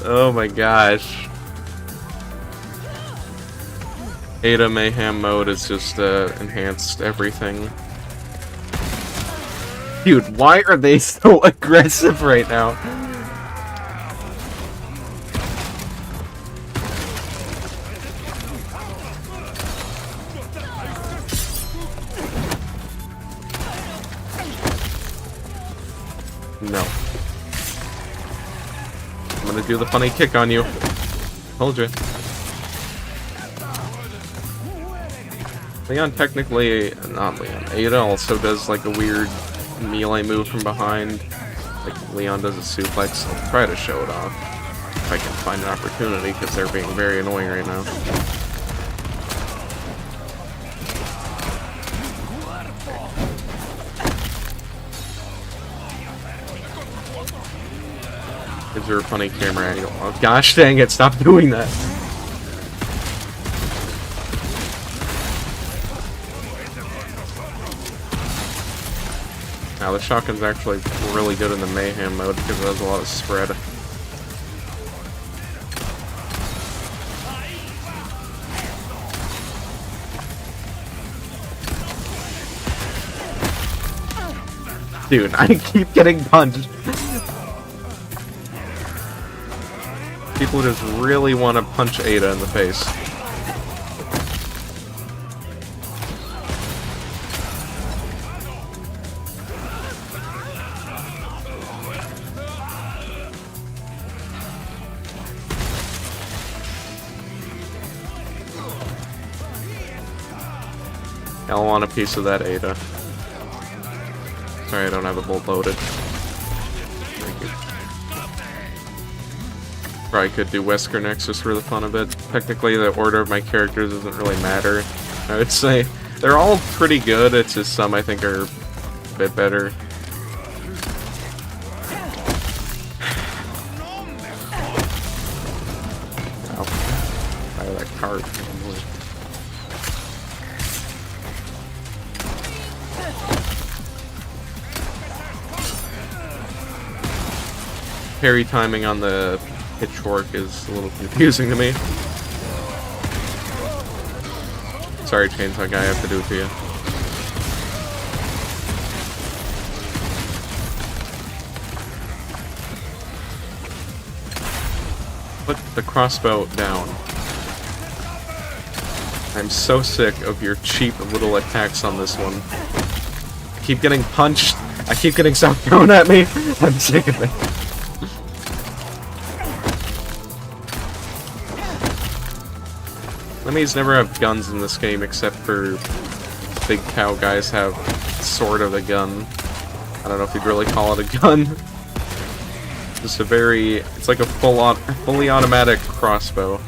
Oh my gosh. Ada Mayhem mode is just enhanced everything. Dude, why are they so aggressive right now? No. I'm gonna do the funny kick on you. Told you. Leon technically, not Leon, Ada also does like a weird melee move from behind. Like Leon does a suplex. I'll try to show it off if I can find an opportunity because they're being very annoying right now. Is there a funny camera angle? Oh gosh dang it, stop doing that! Now the shotgun's actually really good in the mayhem mode because it has a lot of spread. Dude, I keep getting punched. People just really want to punch Ada in the face. I want a piece of that Ada. Sorry, I don't have a bolt loaded. Thank you. Probably could do Wesker next just for the fun of it. Technically, the order of my characters doesn't really matter. I would say they're all pretty good, it's just some I think are a bit better. Ow. Fire that cart. Parry timing on the pitchfork is a little confusing to me. Sorry, Chainsaw Guy, I have to do it to you. Put the crossbow down. I'm so sick of your cheap little attacks on this one. I keep getting punched. I keep getting stuff thrown at me. I'm sick of it. Enemies never have guns in this game except for big cow guys have sort of a gun. I don't know if you'd really call it a gun. Just a very, it's like a fully automatic crossbow.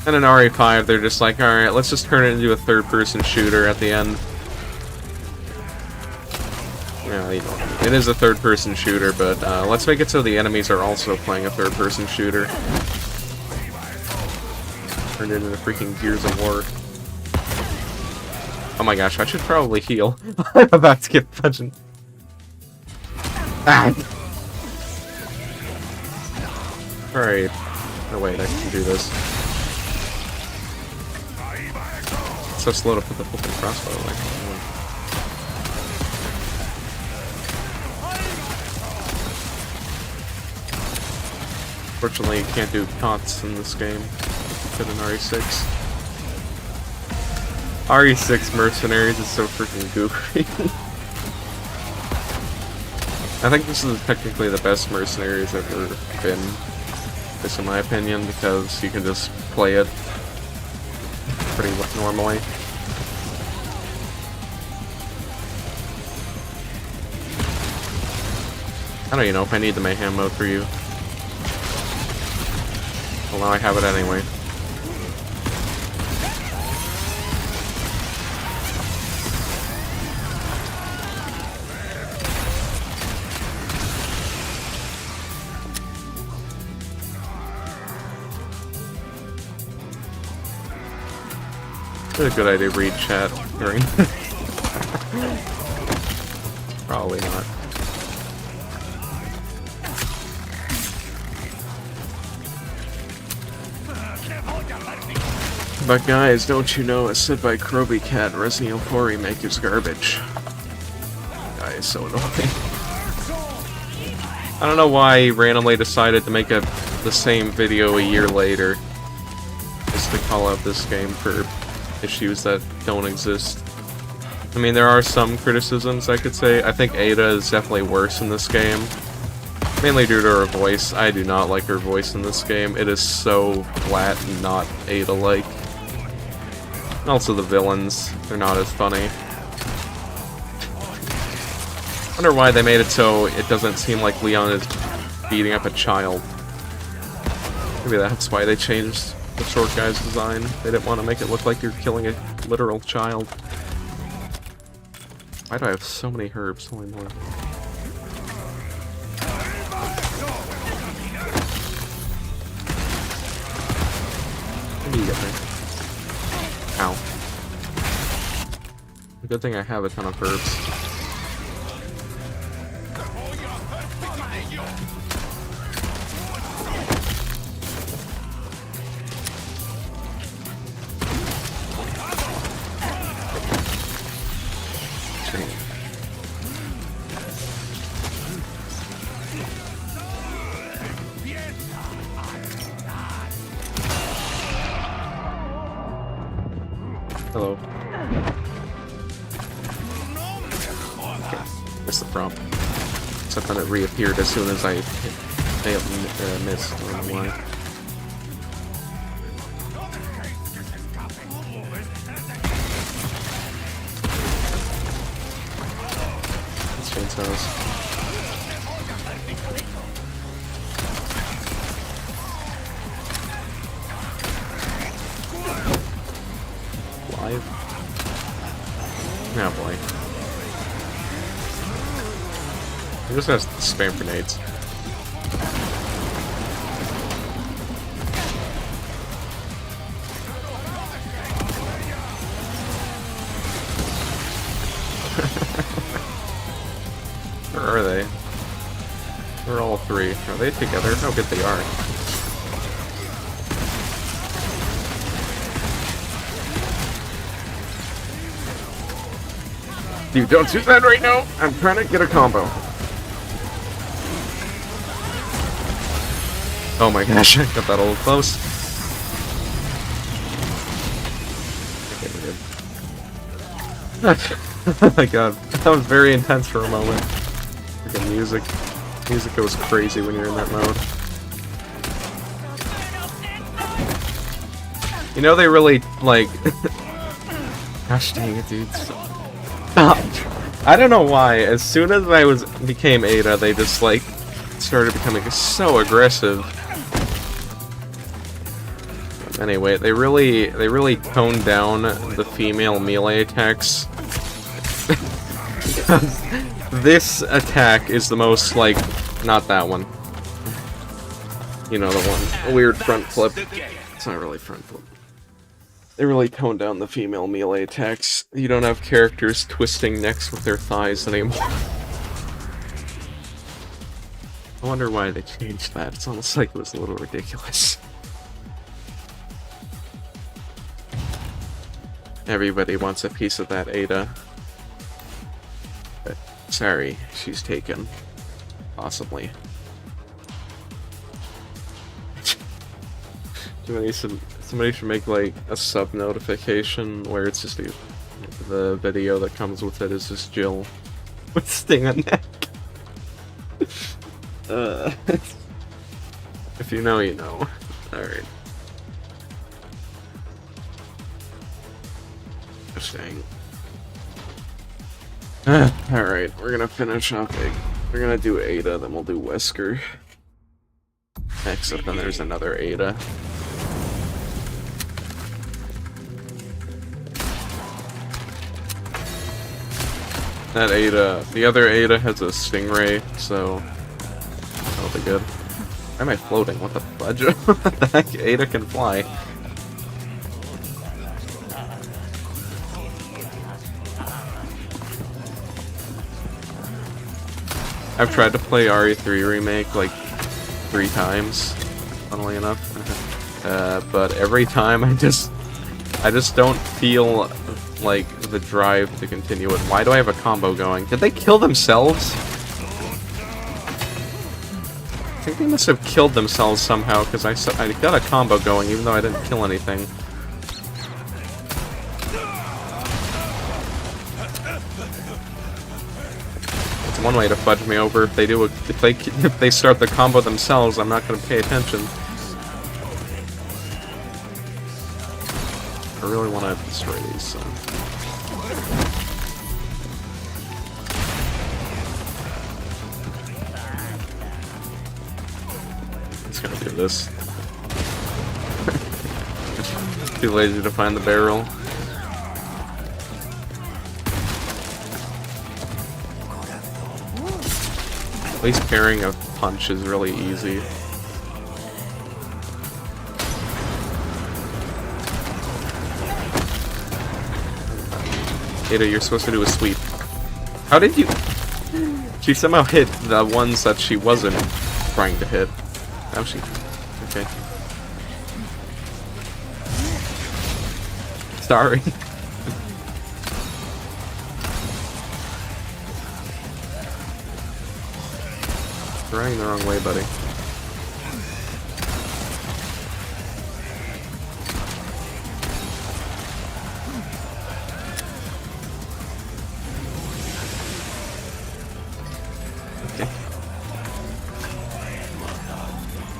And in RE5 they're just like, alright, let's just turn it into a third-person shooter at the end. Yeah, you know, it is a third-person shooter, but let's make it so the enemies are also playing a third-person shooter. Turned it into freaking Gears of War. Oh my gosh, I should probably heal. I'm about to get punched. Ah! Alright. Oh wait, I can do this. It's so slow to put the flipping crossbow away. Fortunately, you can't do COTS in this game. Fit in RE6. RE6 Mercenaries is so freaking goofy. I think this is technically the best Mercenaries ever been, just in my opinion, because you can just play it pretty normally. I don't even know if I need the Mayhem mode for you. Well, now I have it anyway. It's a good idea to read chat during. Probably not. But guys, don't you know, as said by Kroby Cat, Resident Evil 4 Remake is garbage. Guy is so annoying. I don't know why he randomly decided to make the same video a year later. Just to call out this game for issues that don't exist. I mean, there are some criticisms, I could say. I think Ada is definitely worse in this game. Mainly due to her voice. I do not like her voice in this game. It is so flat and not Ada-like. And also the villains. They're not as funny. I wonder why they made it so it doesn't seem like Leon is beating up a child. Maybe that's why they changed the short guy's design. They didn't want to make it look like you're killing a literal child. Why do I have so many herbs? Holy moly. Maybe you get there. Ow. Good thing I have a ton of herbs. Hello. Okay, missed the prompt. Except that it reappeared as soon as I missed. I don't know why. Let's chainsaws. Oh boy. I'm just gonna spam grenades. Where are they? They're all three. Are they together? How good they are. Dude, don't shoot that right now! I'm trying to get a combo. Oh my gosh, I got that a little close. Okay, we're good. Oh my god, that was very intense for a moment. Freaking music. Music goes crazy when you're in that mode. You know, they really, like... Gosh dang it, dude. I don't know why. As soon as I became Ada, they just like started becoming so aggressive. Anyway, they really toned down the female melee attacks. Because this attack is the most like not that one. You know, the one weird front flip. It's not really front flip. They really toned down the female melee attacks. You don't have characters twisting necks with their thighs anymore. I wonder why they changed that. It's almost like it was a little ridiculous. Everybody wants a piece of that Ada. But sorry, she's taken. Possibly. Somebody should make like a sub notification where it's just the video that comes with it is just Jill with Sting on neck. If you know, you know. Alright. Sting. Alright, we're gonna finish up. We're gonna do Ada, then we'll do Wesker. Except then there's another Ada. That Ada, the other Ada has a Stingray, so that'll be good. Why am I floating? What the fudge? What the heck? Ada can fly. I've tried to play RE3 Remake like 3 times, funnily enough, but every time I just don't feel like the drive to continue it. Why do I have a combo going? Did they kill themselves? I think they must have killed themselves somehow, because I got a combo going even though I didn't kill anything. It's one way to fudge me over. If they start the combo themselves, I'm not going to pay attention. I really want to destroy these, so... It's gonna do this. Too lazy to find the barrel. At least parrying a punch is really easy. Ada, you're supposed to do a sweep. How did you... She somehow hit the ones that she wasn't trying to hit. How she... Okay. Sorry. You're running the wrong way, buddy.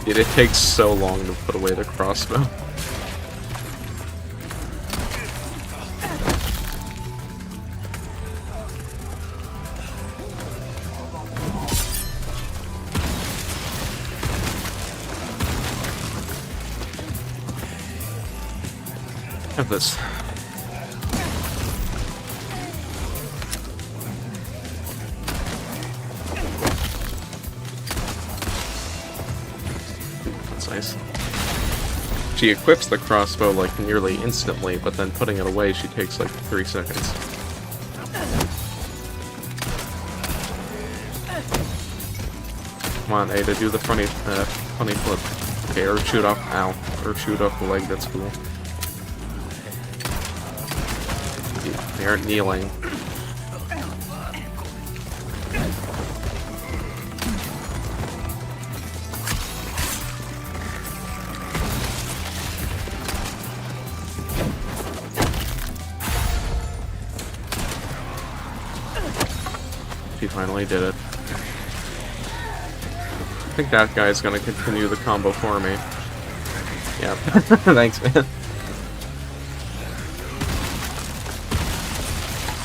Dude, it takes so long to put away the crossbow. Have this. Nice. She equips the crossbow like nearly instantly, but then putting it away she takes like 3 seconds. Come on, Ada, do the funny flip. Okay, or shoot off, ow, or shoot off the leg, that's cool. They aren't kneeling. He finally did it. I think that guy's gonna continue the combo for me. Yep. Thanks, man.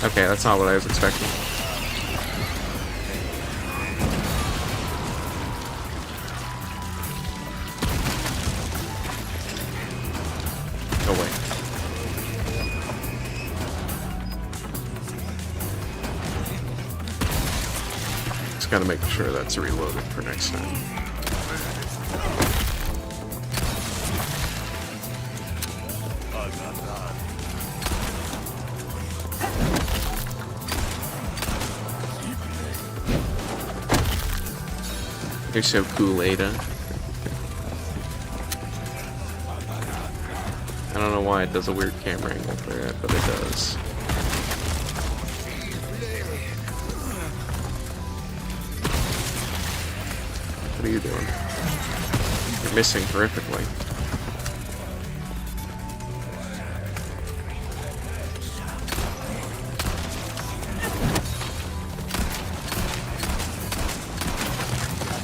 Okay, that's not what I was expecting. Go away. Just gotta make sure that's reloaded for next time. You're so cool, Ada. I don't know why it does a weird camera angle for it, but it does. What are you doing? You're missing horrifically.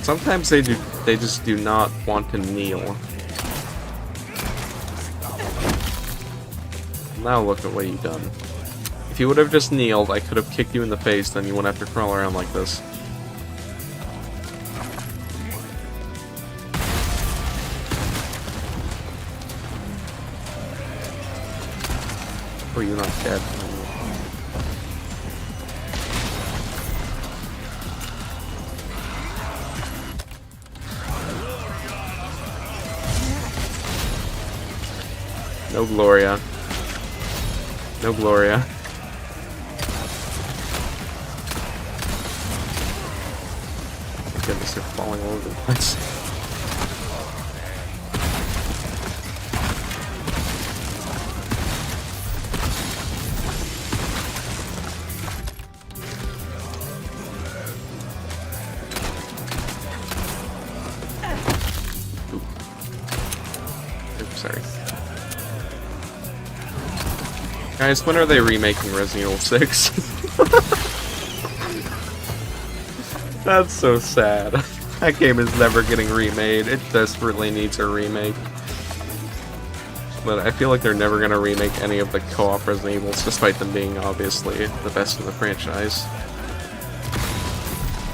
Sometimes they just do not want to kneel. Now look at what you've done. If you would have just kneeled, I could have kicked you in the face, then you wouldn't have to crawl around like this. Oh, you're not dead. No Gloria. No Gloria. My goodness, they're falling all over the place. Oops, sorry. Guys, when are they remaking Resident Evil 6? That's so sad. That game is never getting remade. It desperately needs a remake. But I feel like they're never gonna remake any of the co-op Resident Evils, despite them being obviously the best in the franchise.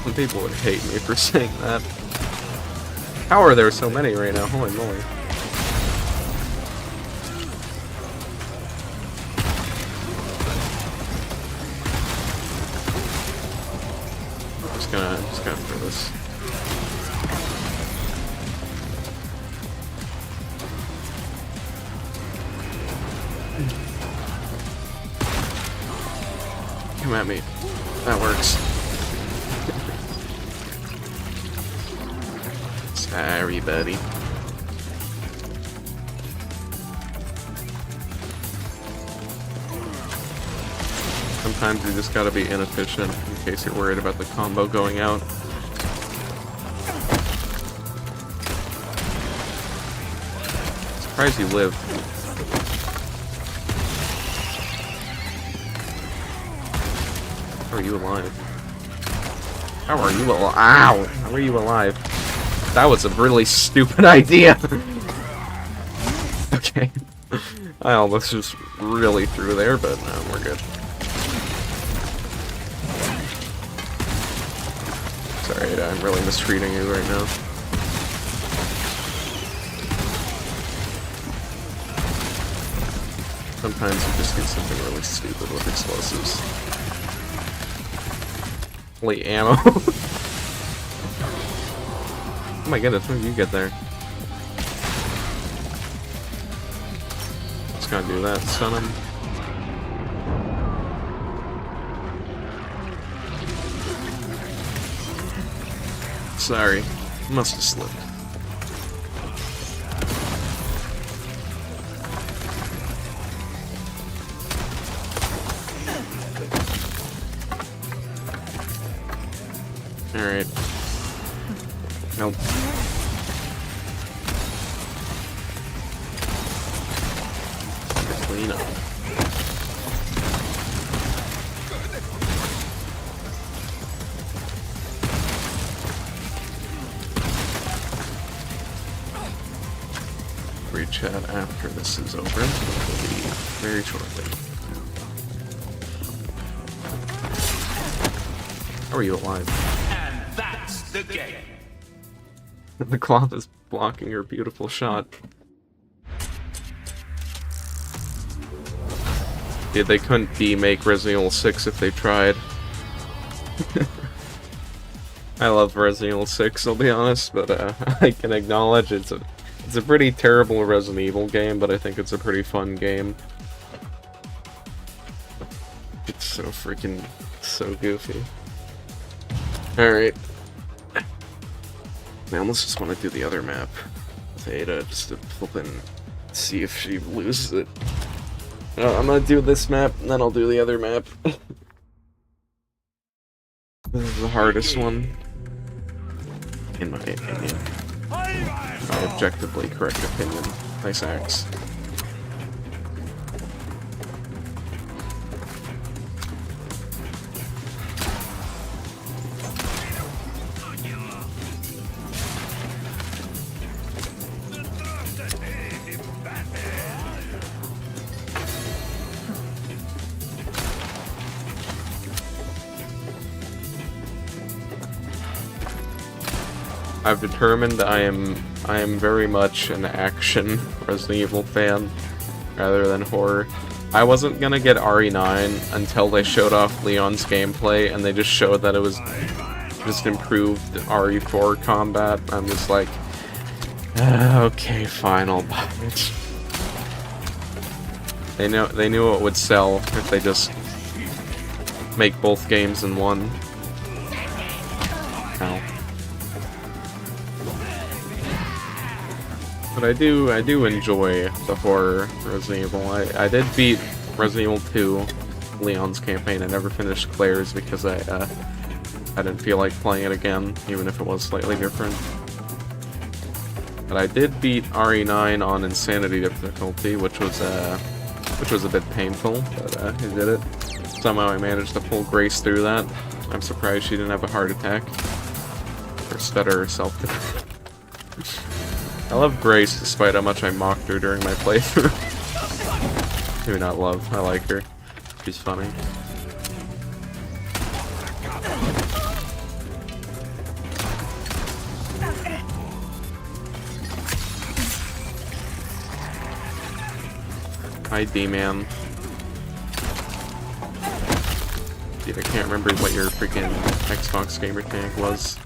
Some people would hate me for saying that. How are there so many right now? Holy moly. Just gonna throw this. Come at me. That works. Sorry, buddy. Sometimes you just gotta be inefficient in case you're worried about the combo going out. Surprised you live. How are you alive? How are you alive? Ow! How are you alive? That was a really stupid idea! Okay. I almost just really threw there, but no, we're good. Sorry, I'm really mistreating you right now. Sometimes you just do something really stupid with explosives. Holy ammo. Oh my goodness, when did you get there? Just gotta do that, stun him. Sorry, must have slipped. Alright. Nope. Clean up. Free chat after this is over. It will be very shortly. How are you alive? And that's the game. The cloth is blocking your beautiful shot. Yeah, they couldn't demake Resident Evil 6 if they tried. I love Resident Evil 6, I'll be honest, but I can acknowledge it's a pretty terrible Resident Evil game, but I think it's a pretty fun game. It's so freaking so goofy. Alright. I almost just want to do the other map with Ada, just to flip and see if she loses it. I'm gonna do this map, and then I'll do the other map. This is the hardest one, in my opinion. My objectively correct opinion. Nice axe. I've determined I am very much an action Resident Evil fan rather than horror. I wasn't gonna get RE9 until they showed off Leon's gameplay and they just showed that it was just improved RE4 combat. I'm just like, okay, fine, I'll buy it. They knew it would sell if they just make both games in one. Ow. But I do enjoy the horror Resident Evil. I did beat Resident Evil 2, Leon's campaign. I never finished Claire's because I didn't feel like playing it again, even if it was slightly different. But I did beat RE9 on Insanity difficulty, which was a bit painful, but I did it. Somehow I managed to pull Grace through that. I'm surprised she didn't have a heart attack. Or stutter herself. I love Grace despite how much I mocked her during my playthrough. Maybe not love, I like her. She's funny. Hi, D-Man. Dude, I can't remember what your freaking Xbox gamer tag was.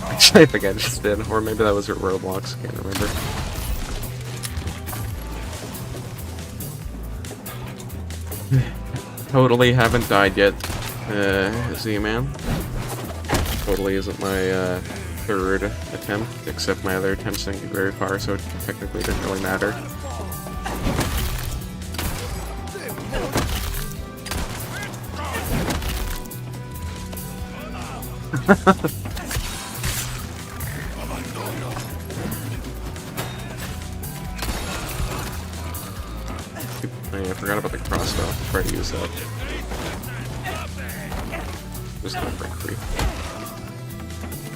Actually, I think I just did. Or maybe that was your Roblox, I can't remember. Totally haven't died yet, Z-Man. Totally isn't my third attempt, except my other attempts didn't get very far, so it technically didn't really matter. Oh yeah, I forgot about the crossbow. Try to use that. Just gonna break free.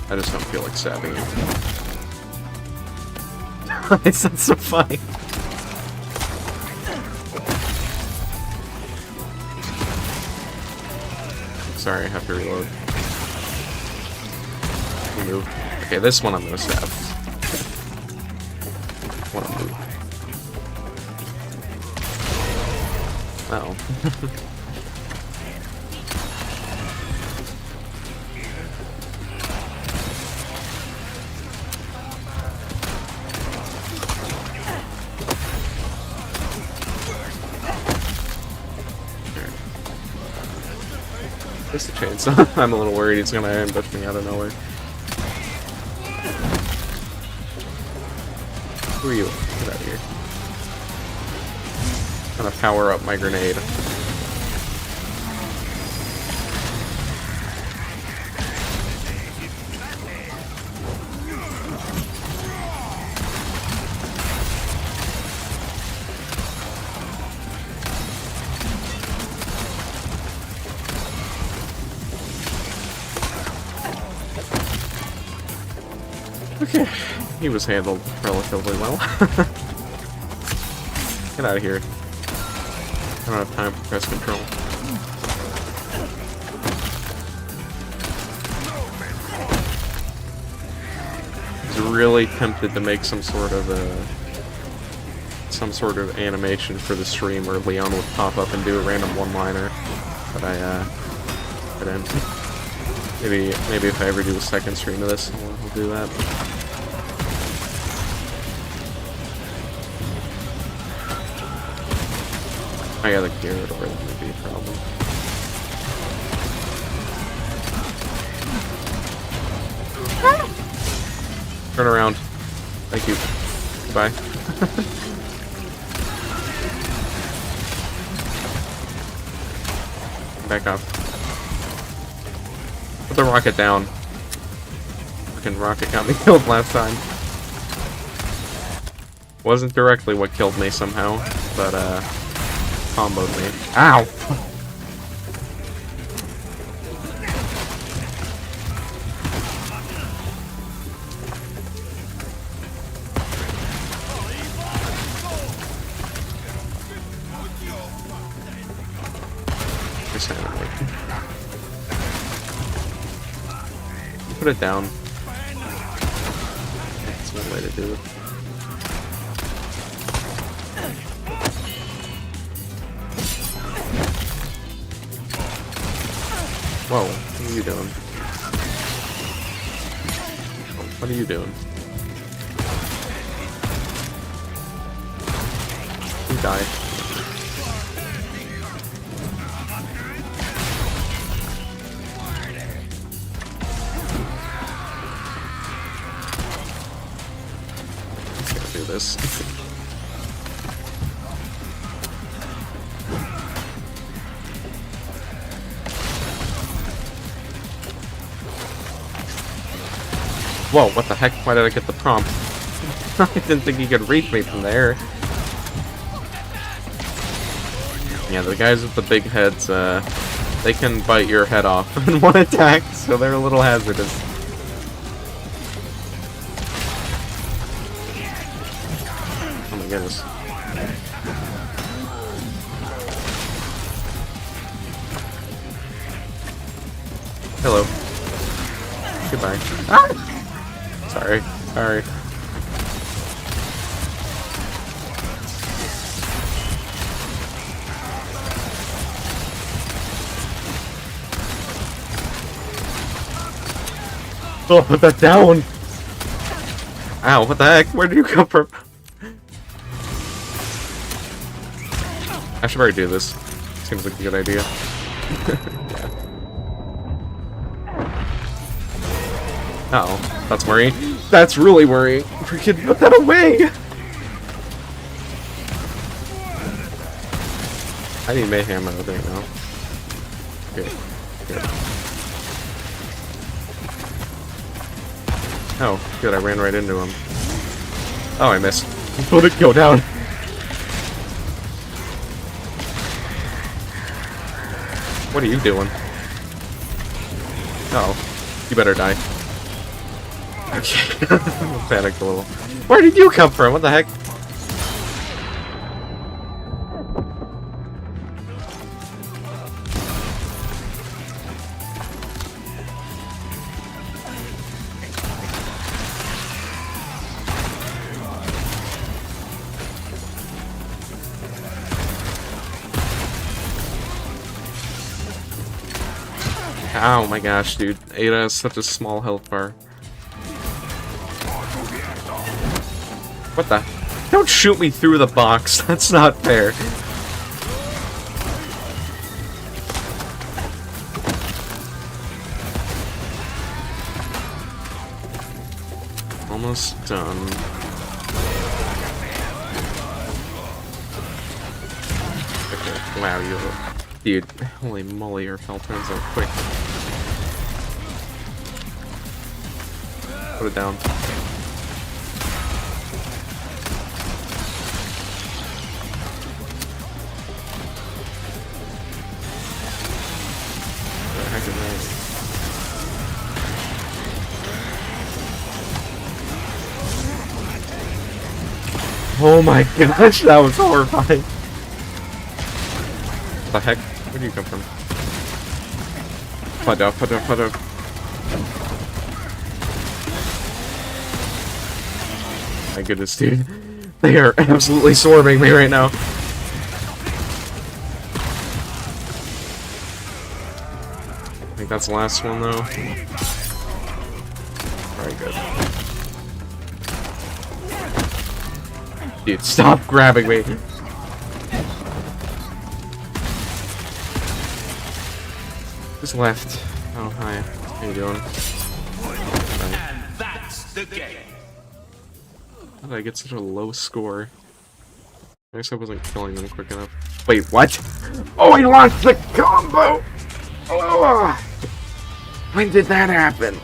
I just don't feel like stabbing you. It's not so funny. Sorry, I have to reload. Move. Okay, this one I'm gonna stab. Wanna move. Oh. Just a chainsaw. I'm a little worried he's gonna ambush me out of nowhere. Who are you? Get out of here. I'm gonna power up my grenade. Okay, he was handled relatively well. Get out of here. I don't have time for press control. I was really tempted to make some sort of animation for the stream where Leon would pop up and do a random one-liner, but I didn't. Maybe if I ever do a second stream of this, I'll do that. I got a Garrett, or that might be a problem. Turn around. Thank you. Goodbye. Back up. Put the rocket down. Freaking rocket got me killed last time. Wasn't directly what killed me somehow, but comboed me. Ow! Just put it down. Good way to do it. Whoa, what are you doing? What are you doing? You die. Let's go do this. Whoa, what the heck? Why did I get the prompt? I didn't think he could reach me from there. Yeah, the guys with the big heads, they can bite your head off in one attack, so they're a little hazardous. Oh my goodness. Hello. Goodbye. Ah! Sorry. Sorry. Oh, put that down! Ow, what the heck? Where did you come from? I should probably do this. Seems like a good idea. Yeah. Uh-oh, that's worrying. That's really worrying. Freaking put that away! I need mayhem out of there now. Okay, good. Oh, good, I ran right into him. Oh, I missed. Let it go down. What are you doing? Oh, you better die. Okay, panicked a little. Where did you come from? What the heck? Oh my gosh, dude. Ada has such a small health bar. What the? Don't shoot me through the box. That's not fair. Almost done. Okay. Wow, you... Dude, holy moly, your fell turns so quick. Put it down. What the heck is that? Oh my gosh, that was horrifying. What the heck? Where do you come from? Fuddo, fuddo, fuddo. My goodness, dude. They are absolutely swarming me right now. I think that's the last one, though. Very good. Dude, stop grabbing me. Who's left? Oh, hi. How you doing? And that's the game. How did I get such a low score? I guess I wasn't killing them quick enough. Wait, what? Oh, he launched the combo! Oh, when did that happen?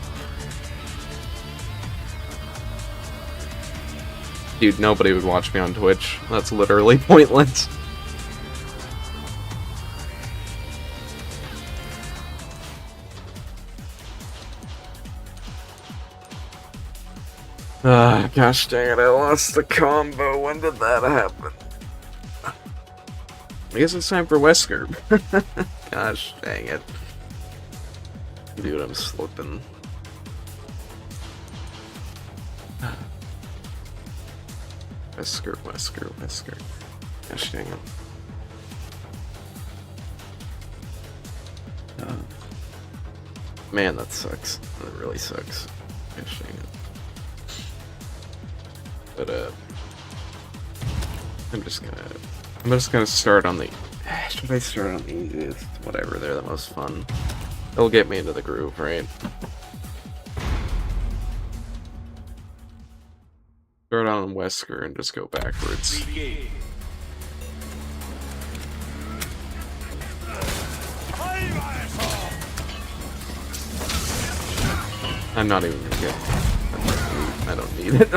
Dude, nobody would watch me on Twitch. That's literally pointless. Ah, gosh dang it, I lost the combo. When did that happen? I guess it's time for Wesker. Gosh dang it. Dude, I'm slipping. Wesker. Gosh dang it. Man, that sucks. That really sucks. Gosh dang it. But I'm just gonna start on the. Should I start on the easiest? Whatever, they're the most fun. They'll get me into the groove, right? Start on Wesker and just go backwards. I'm not even gonna get. I don't need it.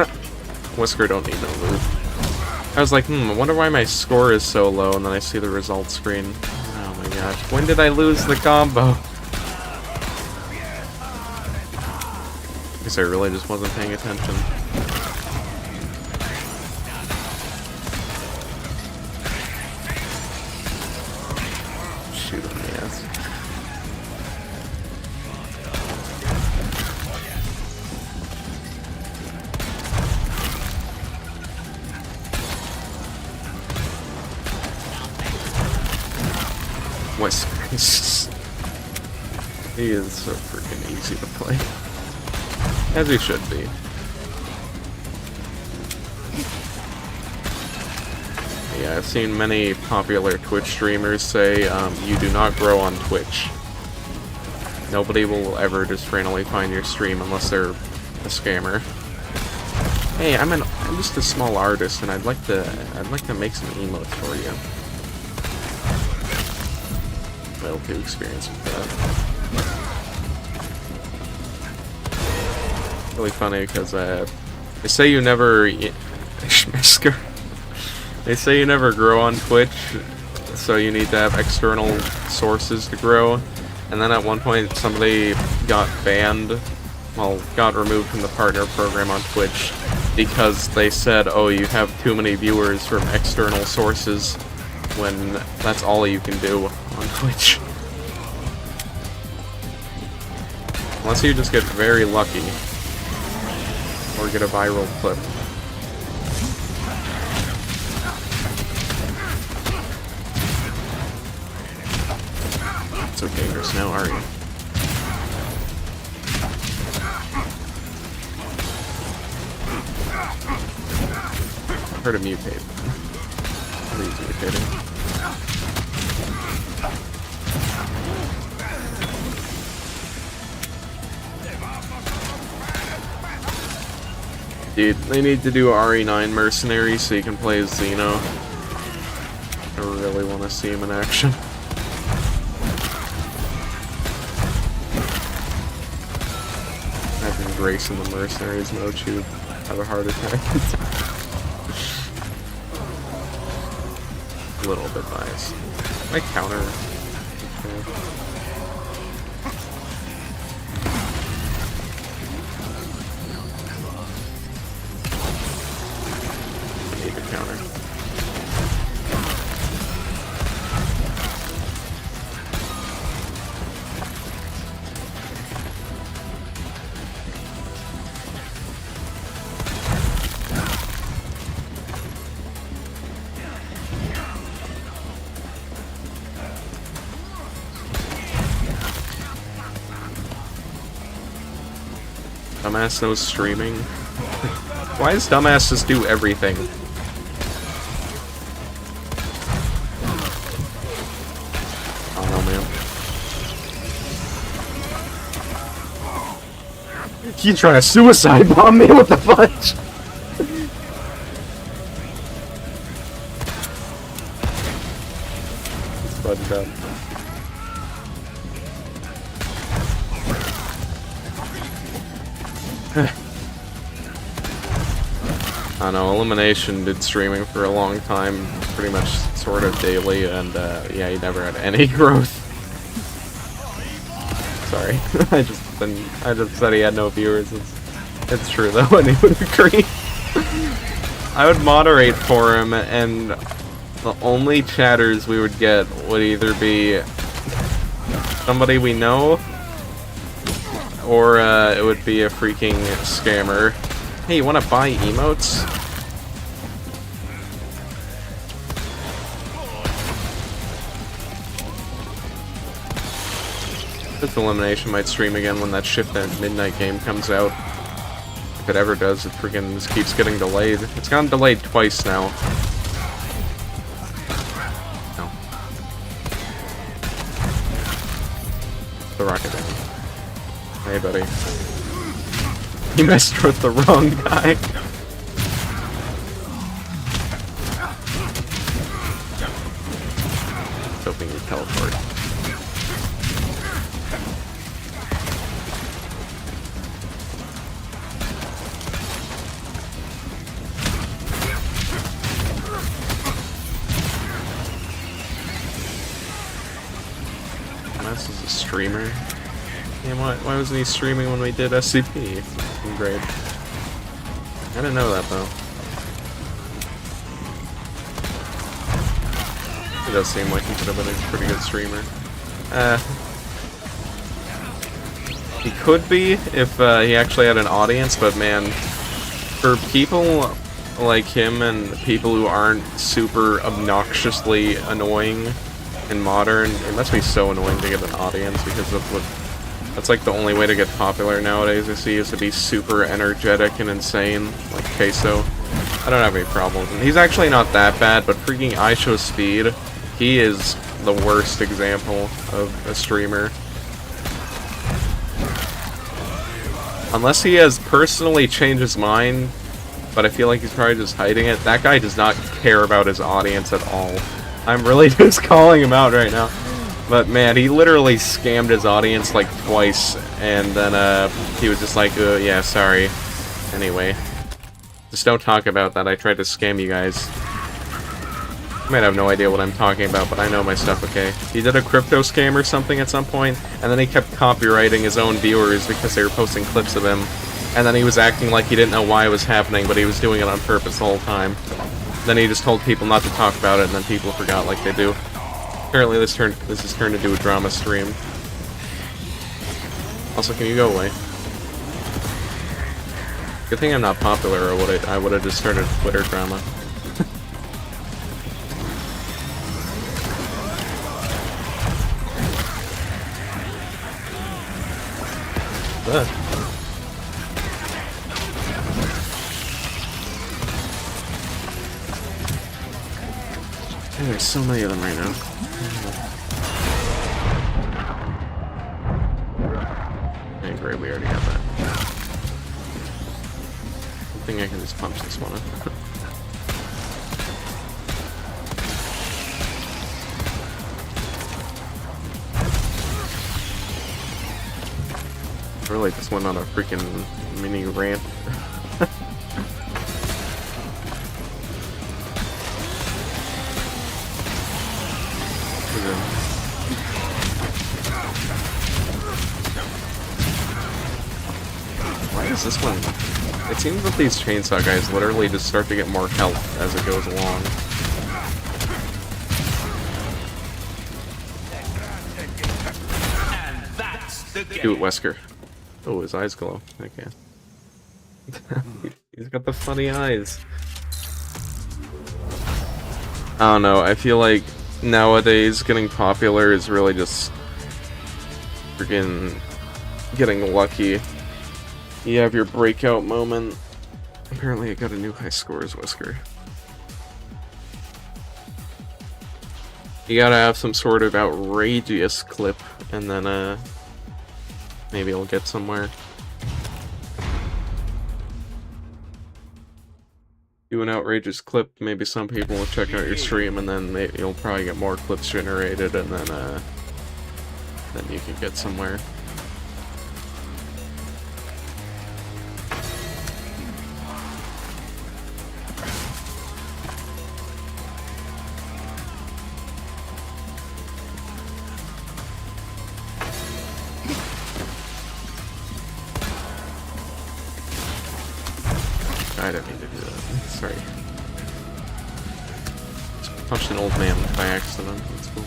Wesker don't need no move. I was like, I wonder why my score is so low, and then I see the results screen. Oh my gosh, when did I lose the combo? I guess I really just wasn't paying attention. Shoot him in the ass. He is so freaking easy to play. As he should be. Yeah, I've seen many popular Twitch streamers say, you do not grow on Twitch. Nobody will ever just randomly find your stream unless they're a scammer. Hey, I'm just a small artist, and I'd like to make some emotes for you. A little too experienced with that. Really funny because they say you never they say you never grow on Twitch, so you need to have external sources to grow. And then at one point somebody got banned, well, got removed from the partner program on Twitch because they said, oh, you have too many viewers from external sources, when that's all you can do on Twitch. Unless you just get very lucky. Or get a viral clip. So dangerous now, are you? Heard of mutate. Please mutating. Dude, they need to do RE4R Mercenaries so you can play as Xeno. I really want to see him in action. Having Grace in the Mercenaries mode, she would have a heart attack. A little bit biased. My counter. Okay. Counter. Dumbass knows streaming. Why does Dumbass just do everything? You trying to suicide bomb me? What the fudge? It's fudged up. I don't know, Elimination did streaming for a long time, pretty much sort of daily, and yeah, he never had any growth. Sorry, I just said he had no viewers. It's true though, and he would agree. I would moderate for him, and the only chatters we would get would either be somebody we know, or it would be a freaking scammer. Hey, you wanna buy emotes? Fifth Elimination might stream again when that Shift at Midnight game comes out. If it ever does, it freaking just keeps getting delayed. It's gotten delayed twice now. No. The rocket down. Hey, buddy. You messed with the wrong guy. Hoping you teleport. This is a streamer. Yeah, why wasn't he streaming when we did SCP? Great. I didn't know that though. It does seem like he could have been a pretty good streamer. He could be if he actually had an audience, but man, for people like him and people who aren't super obnoxiously annoying in modern, it must be so annoying to get an audience because of what. That's like the only way to get popular nowadays, I see, is to be super energetic and insane, like Queso. I don't have any problems. And he's actually not that bad, but freaking iShow Speed, he is the worst example of a streamer. Unless he has personally changed his mind, but I feel like he's probably just hiding it. That guy does not care about his audience at all. I'm really just calling him out right now. But man, he literally scammed his audience like twice, and then he was just like, yeah, sorry. Anyway, just don't talk about that. I tried to scam you guys. You might have no idea what I'm talking about, but I know my stuff, okay? He did a crypto scam or something at some point, and then he kept copyrighting his own viewers because they were posting clips of him. And then he was acting like he didn't know why it was happening, but he was doing it on purpose the whole time. Then he just told people not to talk about it, and then people forgot like they do. Apparently this has turned into a drama stream. Also, can you go away? Good thing I'm not popular, or I would have just started Twitter drama. There's so many of them right now. Okay, great, we already have that. I think I can just punch this one up. Really just went on a freaking mini rant. Why is this one? It seems that these chainsaw guys literally just start to get more health as it goes along. Do it, Wesker. Oh, his eyes glow. Okay. He's got the funny eyes. I don't know, I feel like nowadays getting popular is really just freaking getting lucky. You have your breakout moment. Apparently I got a new high scores, Wesker. You gotta have some sort of outrageous clip, and then maybe I'll get somewhere. Do an outrageous clip, maybe some people will check out your stream, and then maybe you'll probably get more clips generated, and then you can get somewhere. I didn't mean to do that. Sorry. Just punched an old man by accident. That's cool.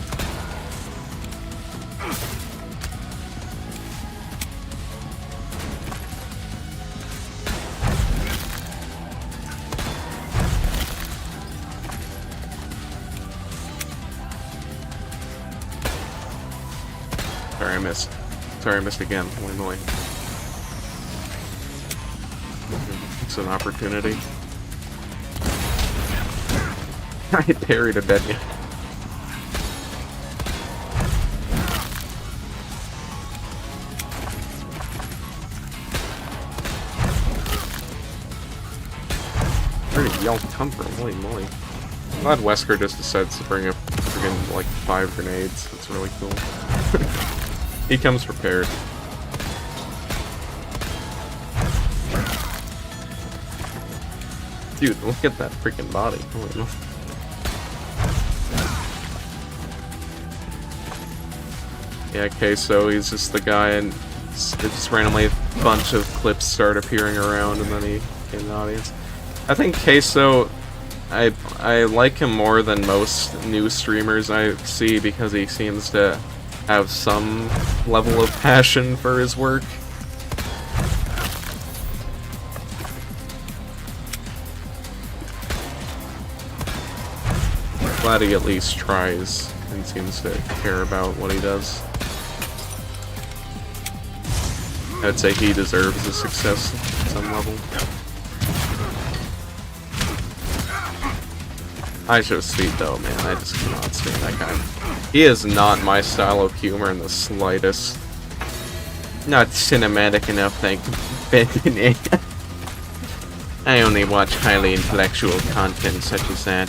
Sorry, I missed. Sorry, I missed again. Holy moly. It's an opportunity. I parried a dead guy. Where did y'all come from? Holy moly. I'm glad Wesker just decides to bring up friggin' like 5 grenades. That's really cool. He comes prepared. Dude, look at that freaking body. Holy moly. Yeah, okay, so he's just the guy, and just randomly a bunch of clips start appearing around, and then he came in the audience. I think Queso, I like him more than most new streamers I see because he seems to have some level of passion for his work. Glad he at least tries and seems to care about what he does. I'd say he deserves a success at some level. I should speak though, man. I just cannot stand that guy. He is not my style of humor in the slightest. Not cinematic enough, thank you. I only watch highly intellectual content such as that.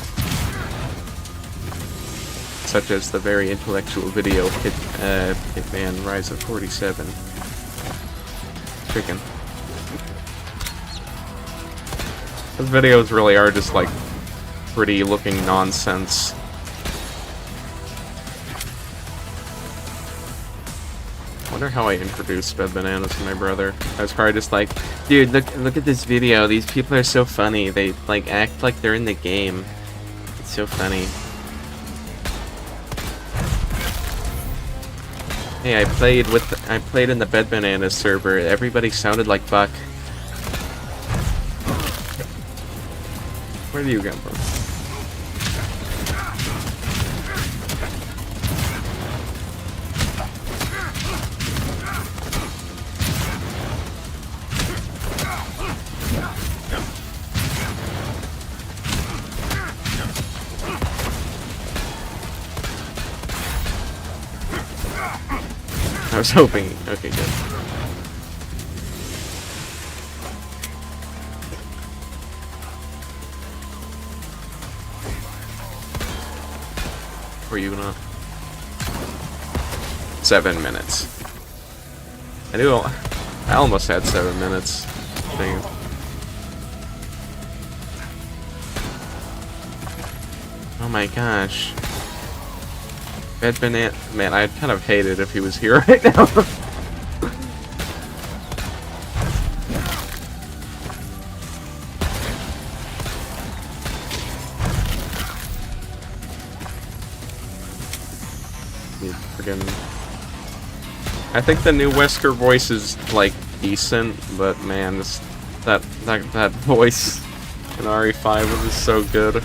Such as the very intellectual video Hitman Rise of 47. Chicken. Those videos really are just like pretty looking nonsense. Wonder how I introduced Bed Bananas to my brother. I was probably just like, dude, look at this video. These people are so funny. They like act like they're in the game. It's so funny. Hey, I played in the Bed Bananas server. Everybody sounded like Buck. Where do you come from? I was hoping. Okay, good. Were you gonna? 7 minutes. I knew. I almost had 7 minutes. Dang it. Oh my gosh. Bed Banana. Man, I'd kind of hate it if he was here right now. Friggin'. I think the new Wesker voice is like decent, but man, that voice in RE5 was just so good.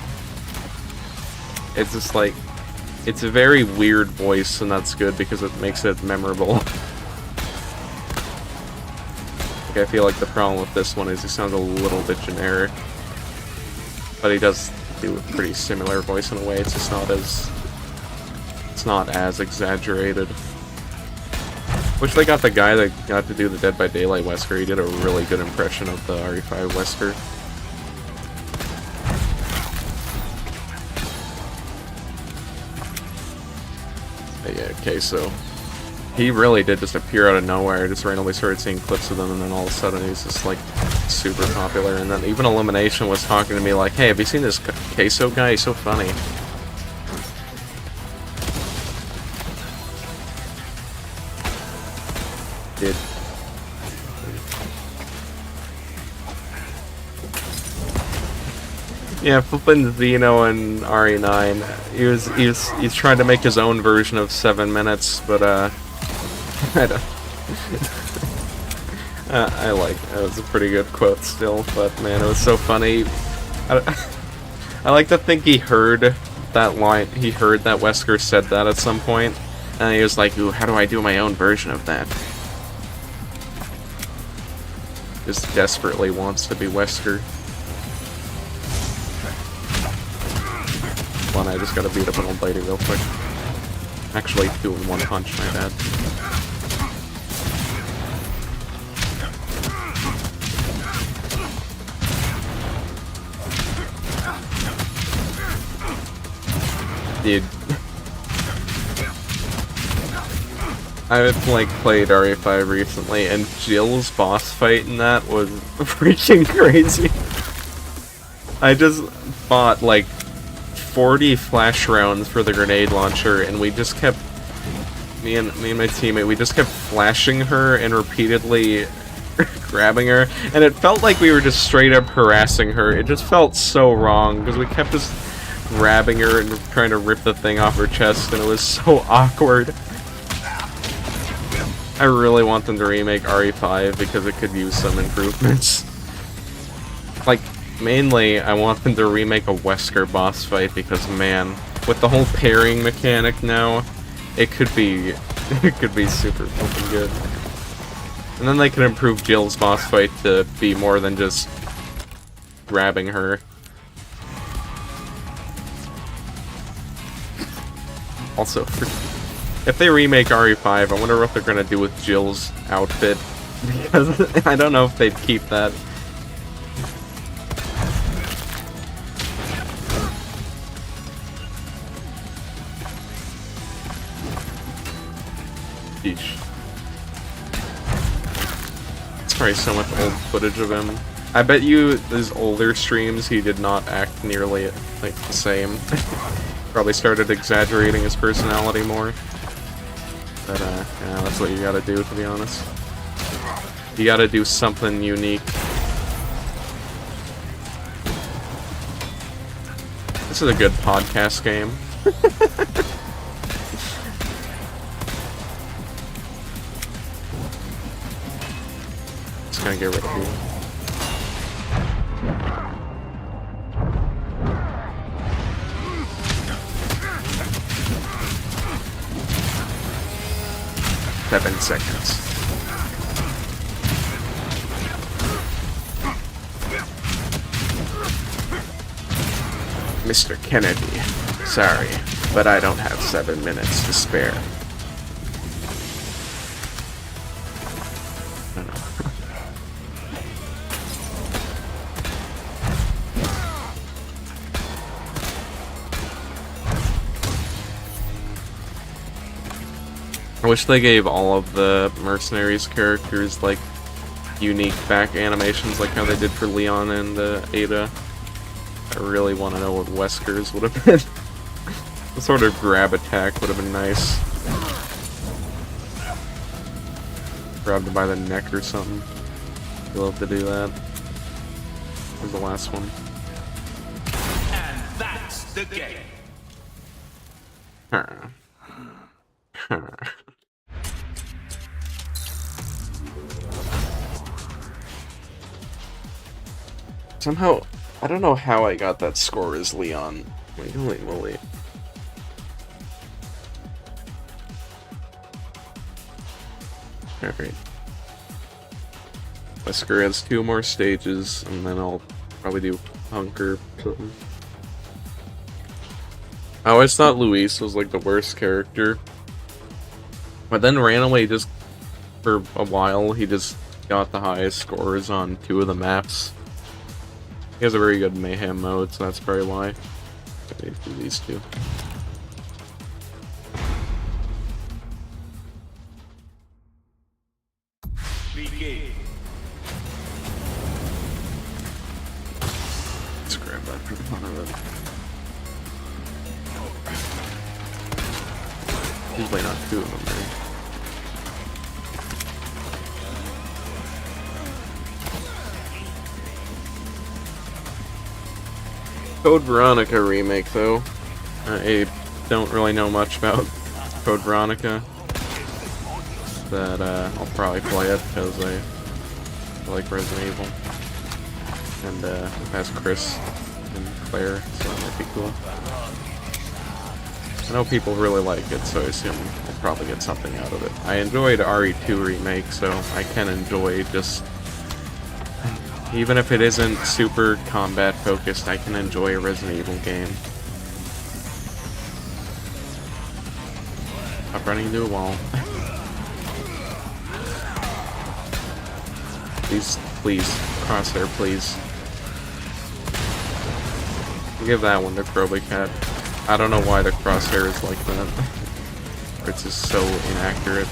It's just like. It's a very weird voice, and that's good because it makes it memorable. Like, I feel like the problem with this one is he sounds a little bit generic. But he does do a pretty similar voice in a way, it's just not as... It's not as exaggerated. Wish they got the guy that got to do the Dead by Daylight Wesker. He did a really good impression of the RE5 Wesker. Yeah, okay, so he really did just appear out of nowhere. I just randomly started seeing clips of them, and then all of a sudden he's just like super popular. And then even Illumination was talking to me like, "Hey, have you seen this Queso guy? He's so funny." Did. Yeah, flipping Zeno and RE9. He's trying to make his own version of 7 minutes, but I don't. I like it. It was a pretty good quote still, but man, it was so funny. I like to think he heard that line. He heard that Wesker said that at some point, and he was like, "Ooh, how do I do my own version of that?" just desperately wants to be Wesker. One, I just gotta beat up an old lady real quick. Actually, 2 in 1 punch, my bad. Dude. I've like played RE5 recently, and Jill's boss fight in that was freaking crazy. I just bought like 40 flash rounds for the grenade launcher, and we just kept me and my teammate, we just kept flashing her and repeatedly grabbing her, and it felt like we were just straight up harassing her. It just felt so wrong because we kept just grabbing her and trying to rip the thing off her chest, and it was so awkward. I really want them to remake RE5 because it could use some improvements. Like, mainly, I want them to remake a Wesker boss fight because, man, with the whole pairing mechanic now, it could be super fucking good. And then they can improve Jill's boss fight to be more than just grabbing her. Also, if they remake RE5, I wonder what they're gonna do with Jill's outfit, because I don't know if they'd keep that. Sheesh. It's probably so much old footage of him. I bet you his older streams he did not act nearly like the same. Probably started exaggerating his personality more. But yeah, that's what you gotta do, to be honest. You gotta do something unique. This is a good podcast game. Just gonna get rid of you. Seven seconds. Mr. Kennedy, sorry, but I don't have 7 minutes to spare. I don't know. I wish they gave all of the Mercenaries characters, like, unique back animations like how they did for Leon and Ada. I really want to know what Wesker's would have been. Some sort of grab attack would have been nice. Grabbed him by the neck or something. You'll have to do that. Here's the last one. And that's the game. Somehow, I don't know how I got that score as Leon. Like, holy moly. Alright. Wesker has 2 more stages, and then I'll probably do Hunk or something. I always thought Luis was like the worst character. But then randomly, just for a while, he just got the highest scores on 2 of the maps. He has a very good mayhem mode, so that's probably why. Okay, do these 2. Begin. Let's grab that for the fun of it. Usually not 2 of them, right? Code Veronica remake, though. I don't really know much about Code Veronica, but I'll probably play it because I like Resident Evil, and it has Chris and Claire, so that might be cool. I know people really like it, so I assume I'll probably get something out of it. I enjoyed RE2 remake, so I can enjoy just even if it isn't super combat focused, I can enjoy a Resident Evil game. I'm running into a wall. Please, please, crosshair, please. Give that one to Kroba Cat. I don't know why the crosshair is like that. It's just so inaccurate.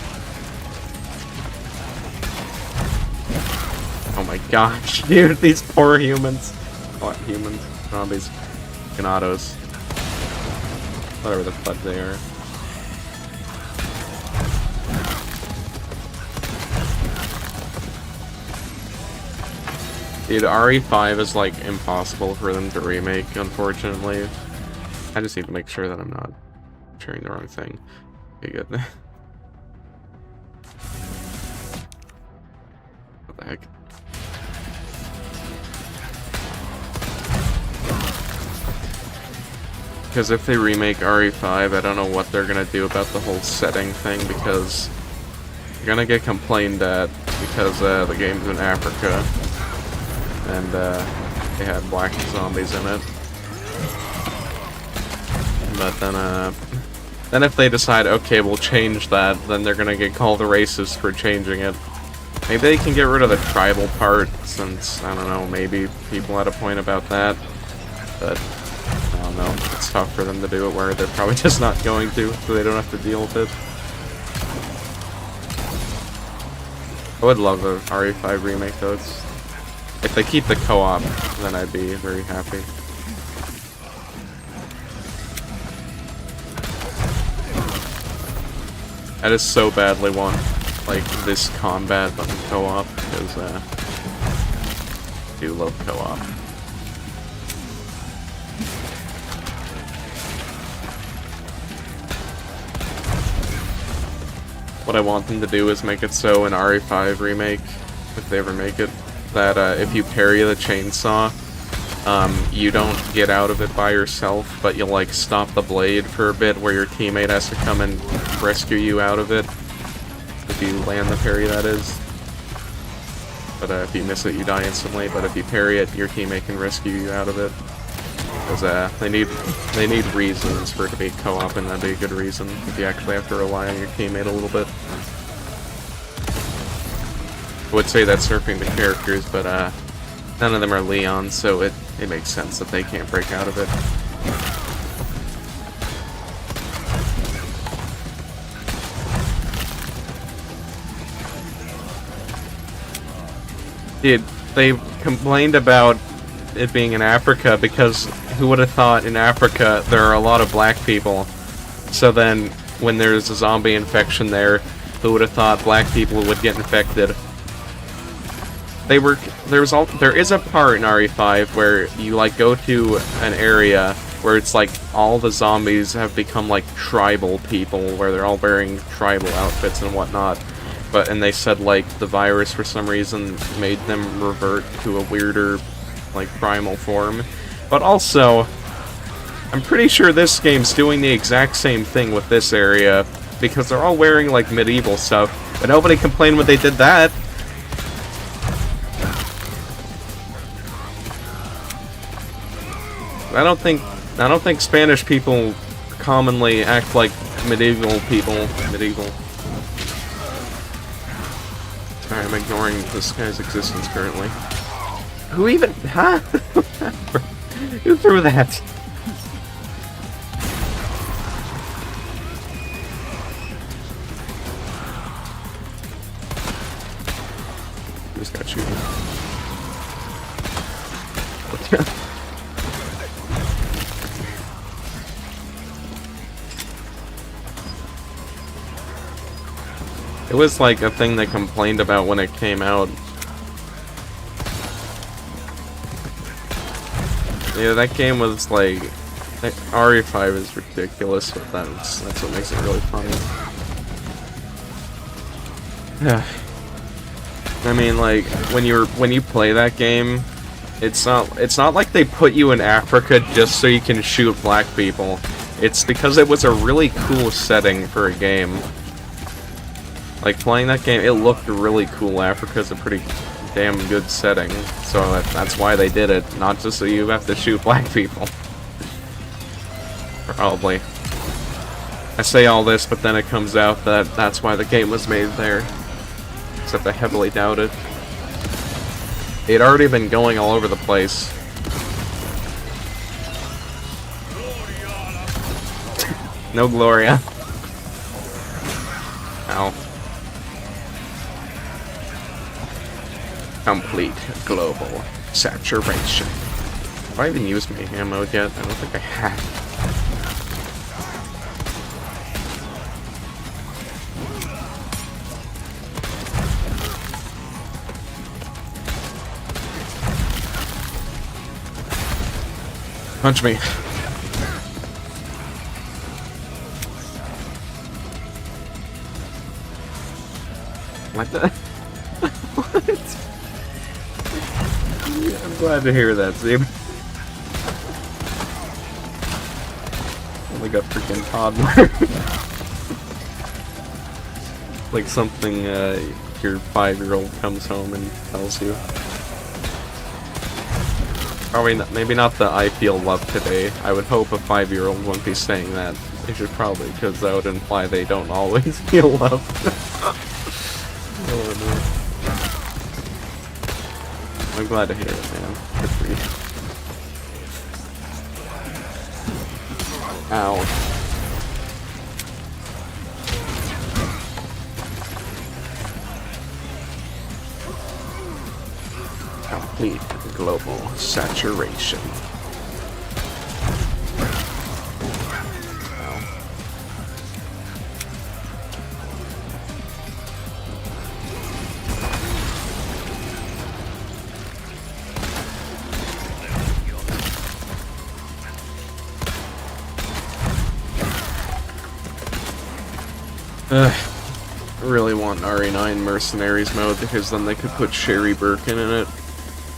Oh my gosh, dude, these poor humans. What, humans? Zombies. Ganados. Whatever the fuck they are. Dude, RE5 is like impossible for them to remake, unfortunately. I just need to make sure that I'm not sharing the wrong thing. Okay, good. What the heck? Because if they remake RE5, I don't know what they're gonna do about the whole setting thing, because you're gonna get complained at because the game's in Africa. And they had black zombies in it. But then if they decide, okay, we'll change that, then they're gonna get called a racist for changing it. Maybe they can get rid of the tribal part, since, I don't know, maybe people had a point about that. But, I don't know, it's tough for them to do it where they're probably just not going to, so they don't have to deal with it. I would love a RE5 remake, though. If they keep the co-op, then I'd be very happy. I just so badly want, like, this combat on co-op, because, I do love co-op. What I want them to do is make it so in RE5 remake, if they ever make it, that if you parry the chainsaw, you don't get out of it by yourself, but you'll like stop the blade for a bit where your teammate has to come and rescue you out of it. If you land the parry, that is. But if you miss it, you die instantly, but if you parry it, your teammate can rescue you out of it. Because they need reasons for it to be co-op, and that'd be a good reason if you actually have to rely on your teammate a little bit. I would say that's surfing the characters, but none of them are Leon, so it makes sense that they can't break out of it. Dude, they complained about it being in Africa because who would have thought in Africa there are a lot of black people? So then, when there's a zombie infection there, who would have thought black people would get infected? There is a part in RE5 where you like go to an area where it's like all the zombies have become like tribal people, where they're all wearing tribal outfits and whatnot. And they said like the virus for some reason made them revert to a weirder, like primal form. But also, I'm pretty sure this game's doing the exact same thing with this area, because they're all wearing like medieval stuff, but nobody complained when they did that. I don't think Spanish people commonly act like medieval people. Sorry, I'm ignoring this guy's existence currently. Who even? Huh? Who threw that? Just got shooting. It was like a thing they complained about when it came out. Yeah, that game was like... RE5 is ridiculous, but that's what makes it really funny. Yeah. I mean, like, when you play that game, it's not like they put you in Africa just so you can shoot black people. It's because it was a really cool setting for a game. Like, playing that game, it looked really cool. Africa's a pretty damn good setting, so that's why they did it, not just so you have to shoot black people. Probably. I say all this, but then it comes out that that's why the game was made there. Except I heavily doubt it. They'd already been going all over the place. No Gloria. Ow. Complete global saturation. Have I even used Mayhem mode yet? I don't think I have. Punch me. Like that? What? I'm glad to hear that, Zeb. Like a freaking toddler. Like something your 5-year-old comes home and tells you. Probably not, maybe not the I feel love today. I would hope a 5-year-old wouldn't be saying that. They should probably, because that would imply they don't always feel love. Oh, no. I'm glad to hear it, man. Good for you. Ow. Complete global saturation. I really want RE9 Mercenaries mode because then they could put Sherry Birkin in it.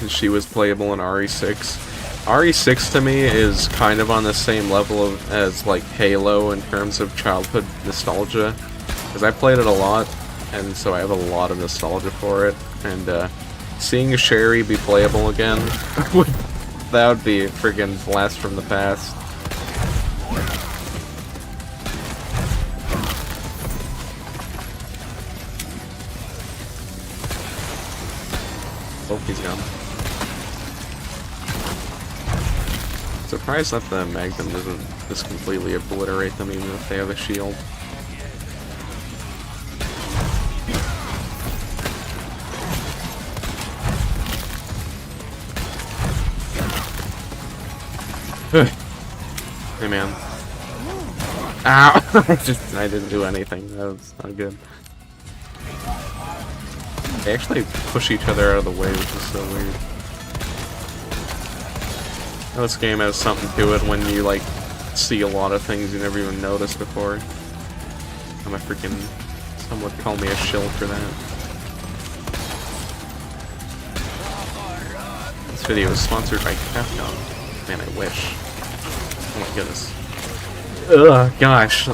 And she was playable in RE6. RE6 to me is kind of on the same level as like Halo in terms of childhood nostalgia. Because I played it a lot, and so I have a lot of nostalgia for it. And seeing Sherry be playable again, that would be a friggin' blast from the past. Oh, he's gone. Surprised that the Magnum doesn't just completely obliterate them even if they have a shield. Hey man. Ow! I didn't do anything. That was not good. They actually push each other out of the way, which is so weird. This game has something to it when you, like, see a lot of things you never even noticed before. I'm a freaking... Some would call me a shill for that. This video is sponsored by Capcom. Man, I wish. Oh my goodness. Ugh, gosh.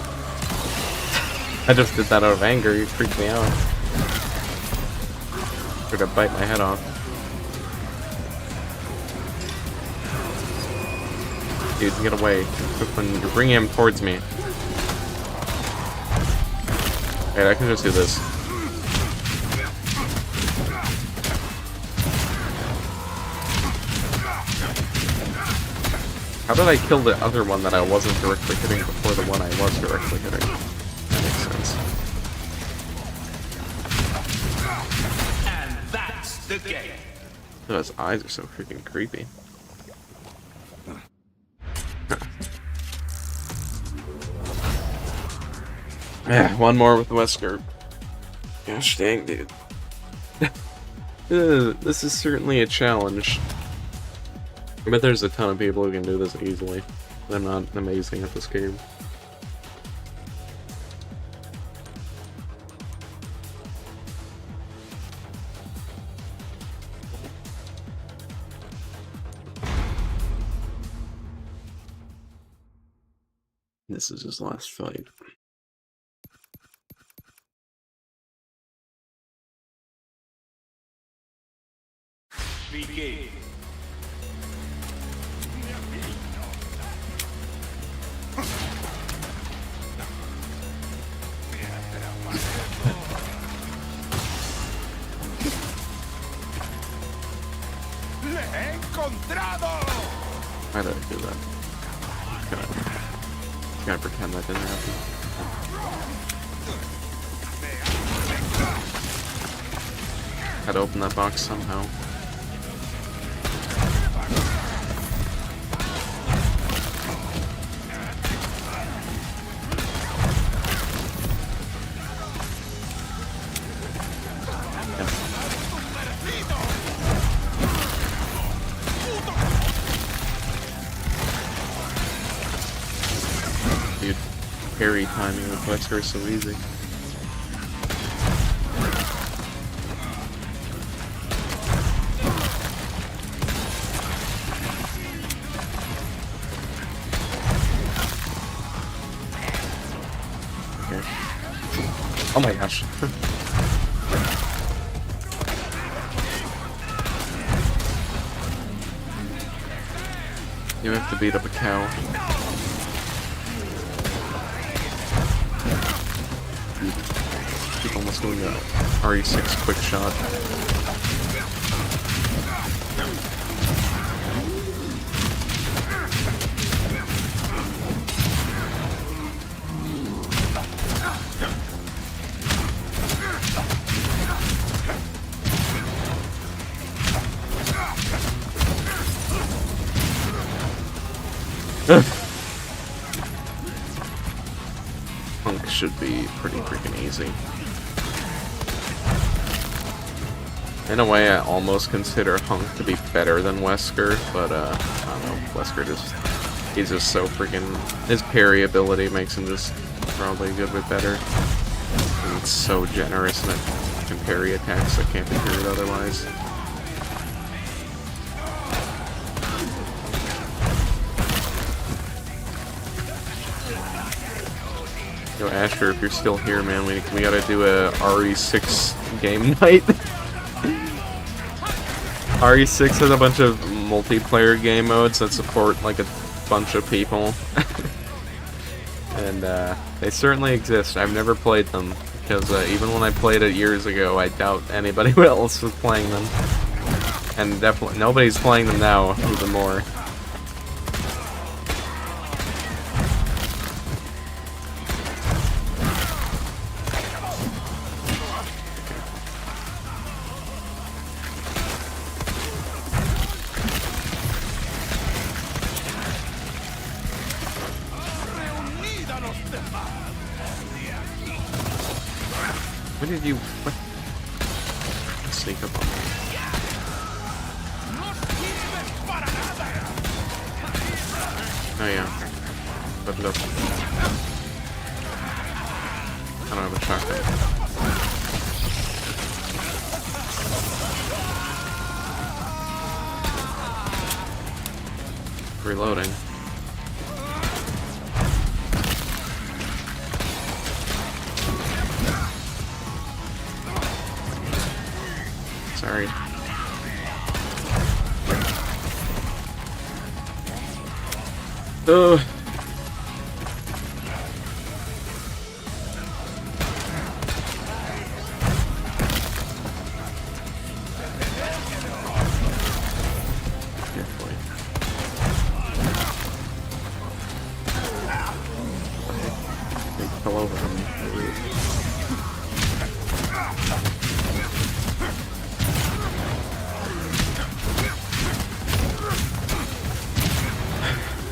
I just did that out of anger, you freaked me out. Could have bite my head off. Dude, get away. When you're bringing him towards me. Alright, I can just do this. How did I kill the other one that I wasn't directly hitting before the one I was directly hitting? That makes sense. And that's the game. Oh, his eyes are so freaking creepy. Yeah, one more with the Wesker. Gosh dang, dude. This is certainly a challenge. I bet there's a ton of people who can do this easily. I'm not amazing at this game. This is his last fight. Begin. ¡Le he encontrado! Why did I do that? Can I pretend that didn't happen? Had to open that box somehow. Dude, parry timing with Wesker is so easy. Oh my gosh. You have to beat up a cow. Keep almost doing the RE6 quick shot. Punk should be pretty freaking easy. In a way, I almost consider Hunk to be better than Wesker, but I don't know. Wesker he's just so freaking. His parry ability makes him just probably a good bit better. And it's so generous and it can parry attacks that can't be parried otherwise. Yo, Asher, if you're still here, man, we gotta do a RE6 game night. RE6 has a bunch of multiplayer game modes that support like a bunch of people. And they certainly exist. I've never played them, because even when I played it years ago, I doubt anybody else was playing them. And definitely, nobody's playing them now, even more. When did you... What? Sneak up on me. Oh yeah. Lift it up. I don't have a shotgun. Reloading. Sorry. Ugh. Carefully. They fell over on me.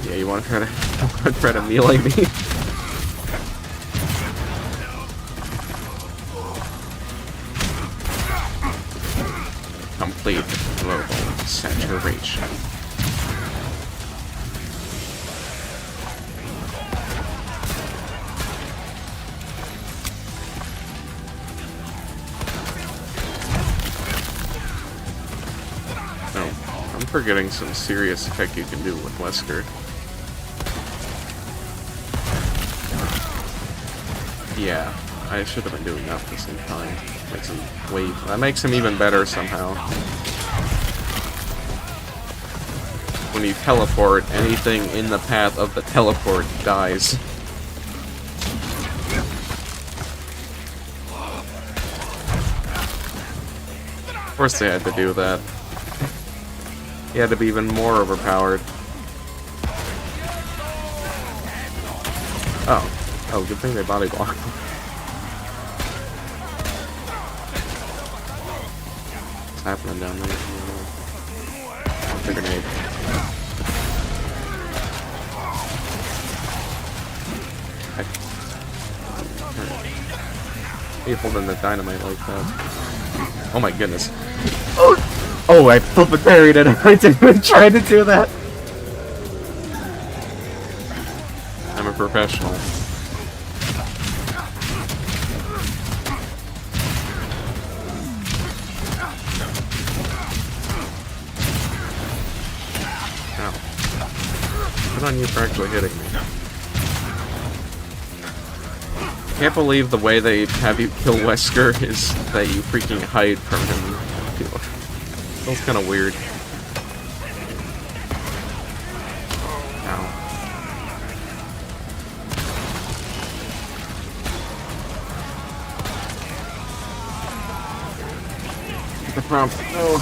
Yeah, you want to try to melee me? Complete global saturation. Oh, I'm forgetting some serious tech you can do with Wesker. Yeah, I should have been doing that this entire time. That makes him even better somehow. when you teleport, anything in the path of the teleport dies. Of course they had to do that. He had to be even more overpowered. Oh. Oh, good thing they body blocked. What's happening down there? The grenade. Are you holding the dynamite like that? Oh my goodness. Oh, I flippin' parried it. I didn't even try to do that. I'm a professional. Ow. Good on you for actually hitting me. Can't believe the way they have you kill Wesker is that you freaking hide from him. Feels kind of weird. Ow. The prompt. No.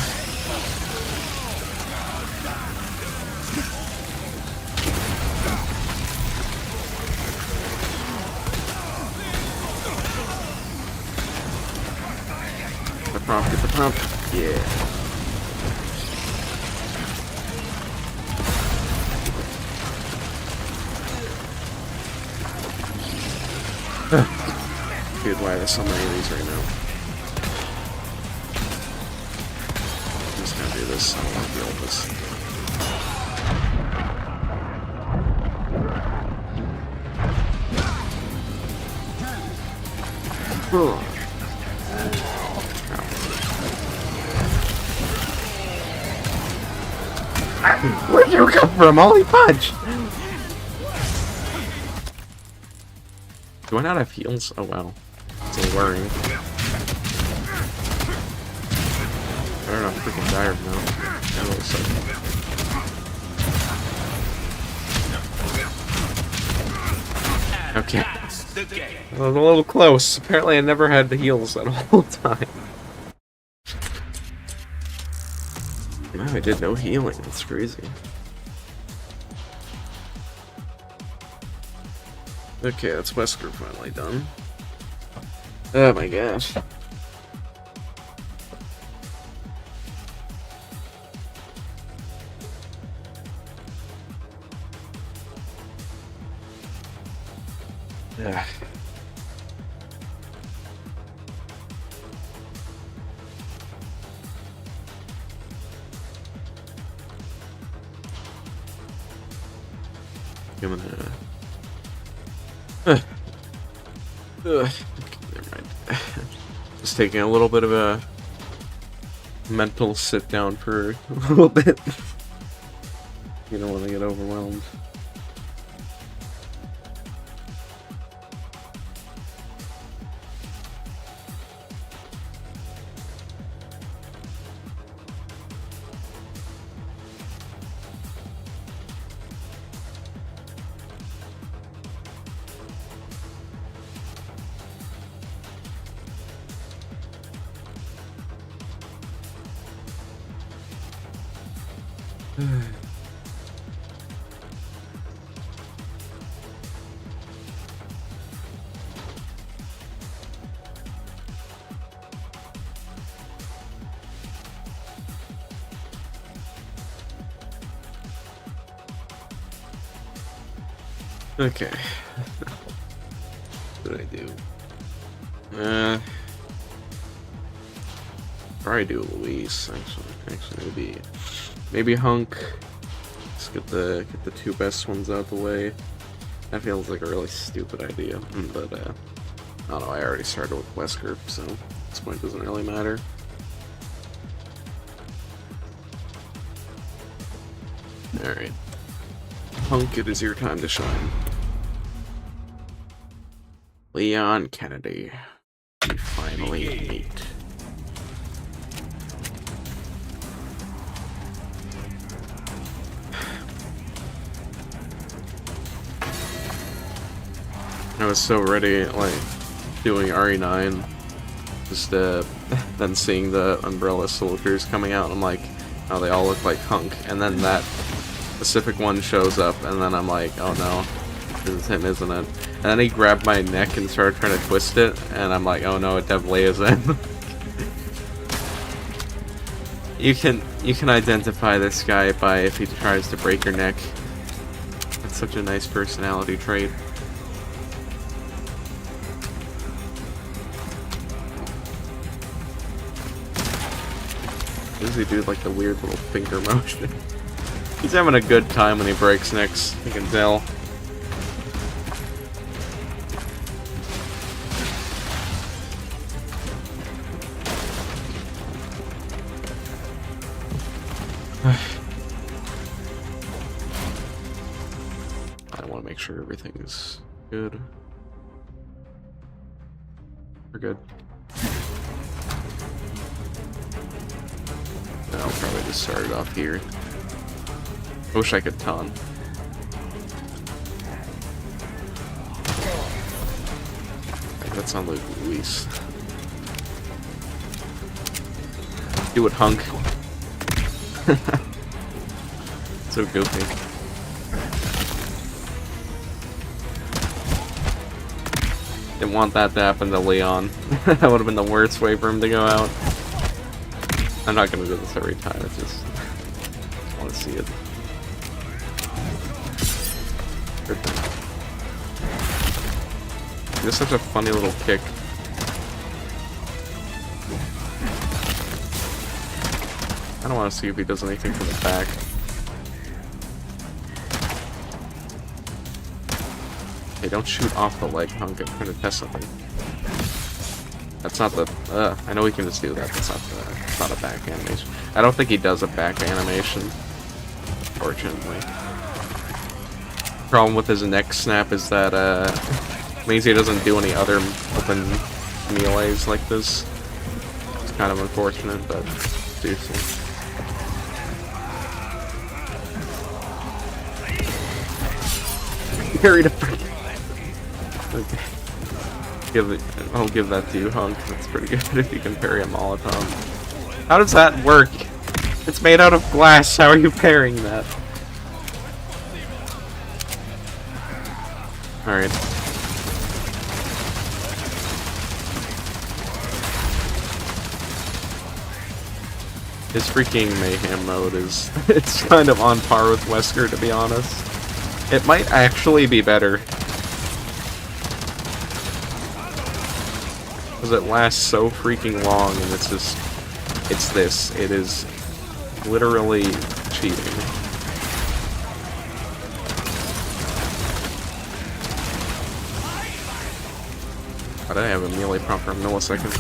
The prompt. Get the prompt. Yeah. Dude, why are there so many of these right now? I'm just gonna do this. I don't want to deal with this. Where'd you come from? Holy punch! Do I not have heals? Oh wow. It's a worrying. I don't know, I'm freaking tired now. That really sucks. Okay. I was a little close. Apparently I never had the heals that whole time. No, I did no healing. That's crazy. Okay, that's Wesker finally done. Oh my gosh. Yeah. I'm gonna... Never mind. Just taking a little bit of a mental sit down for a little bit. You don't want to get overwhelmed. Okay. What did I do? Probably do Luis, actually. Maybe Hunk. Just get the two best ones out the way. That feels like a really stupid idea, but I don't know, I already started with Wesker, so at this point it doesn't really matter. Alright. Hunk, it is your time to shine. Leon Kennedy. We finally meet. I was so ready, like, doing RE9, just, then seeing the Umbrella Soldiers coming out, I'm like, oh, they all look like Hunk, and then that specific one shows up, and then I'm like, oh no, this is him, isn't it? And then he grabbed my neck and started trying to twist it, and I'm like, oh no, it definitely isn't. You can identify this guy by if he tries to break your neck. That's such a nice personality trait. What does he do, like the weird little finger motion? He's having a good time when he breaks necks, you can tell. I want to make sure everything's good. We're good. I'll probably just start it off here. I wish I could taunt. That's not like Luis. Do it, Hunk. So goofy. Didn't want that to happen to Leon. That would have been the worst way for him to go out. I'm not gonna do this every time, I just want to see it. It's such a funny little kick. I don't want to see if he does anything from the back. Hey, don't shoot off the leg, Hunk. I'm trying to test something. That's not the... I know we can just do that. That's not a back animation. I don't think he does a back animation. Fortunately. Problem with his neck snap is that, means he doesn't do any other open melees like this. It's kind of unfortunate, but seriously. Carried a freaking... Okay. I'll give that to you, Hunk. That's pretty good if you can parry a Molotov. How does that work? It's made out of glass. How are you parrying that? Alright. His freaking mayhem mode is... it's kind of on par with Wesker, to be honest. It might actually be better. Because it lasts so freaking long, and it's just... it's this. It is literally cheating. Why did I have a melee prompt for a millisecond?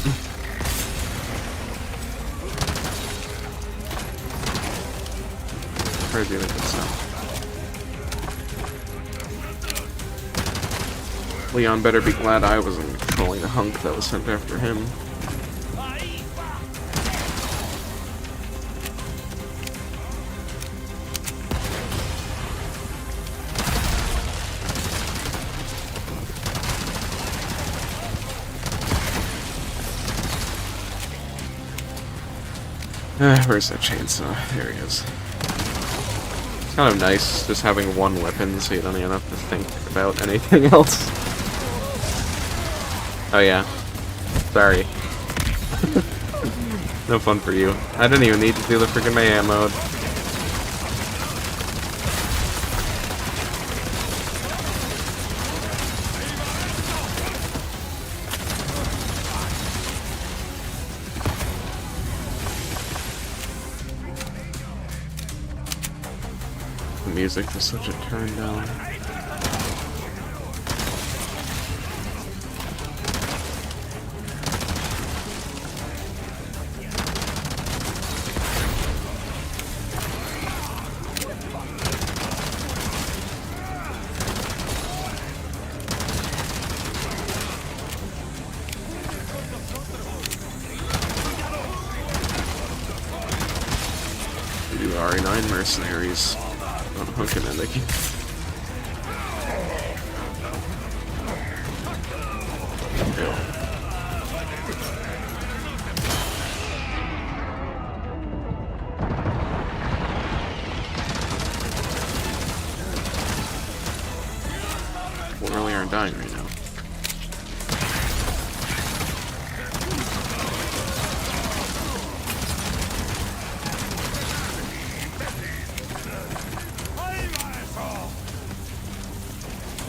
Try to do good stuff. Leon better be glad I wasn't controlling the Hunk that was sent after him. Where's that chainsaw? There he is. It's kind of nice just having one weapon so you don't even have to think about anything else. Oh yeah. Sorry. No fun for you. I didn't even need to do the freaking mayhem mode. The music was such a turn down. We do RE4R Mercenaries. On Hunk and Nicky. really aren't dying right now.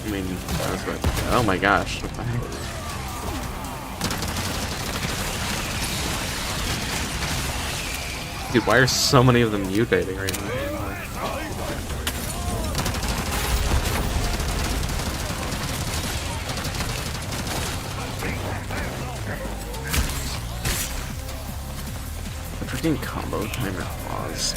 I mean, that was what, oh my gosh, what the heck? Dude, why are so many of them mutating right now? The freaking combo timer pause.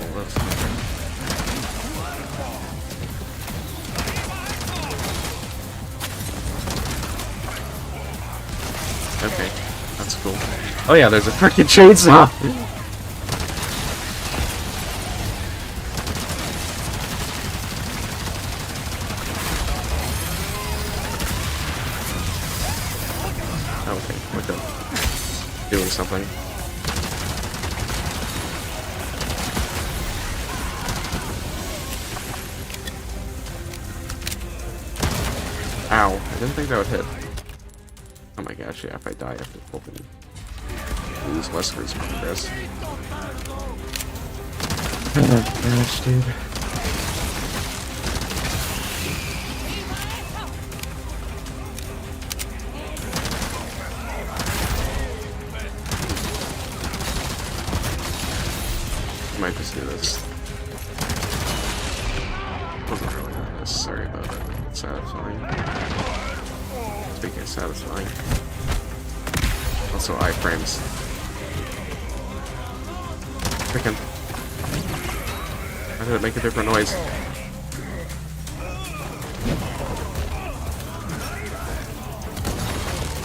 Okay, that's cool. Oh yeah, there's a freaking chainsaw! Okay, we're done. Doing something. Ow, I didn't think that would hit. Oh my gosh, yeah, if I die, I have to open lose Wesker's progress. Gosh, dude. I might just do this. Wasn't really that necessary, but it's satisfying. Speaking of satisfying. Also iframes. Freaking. Why did it make a different noise?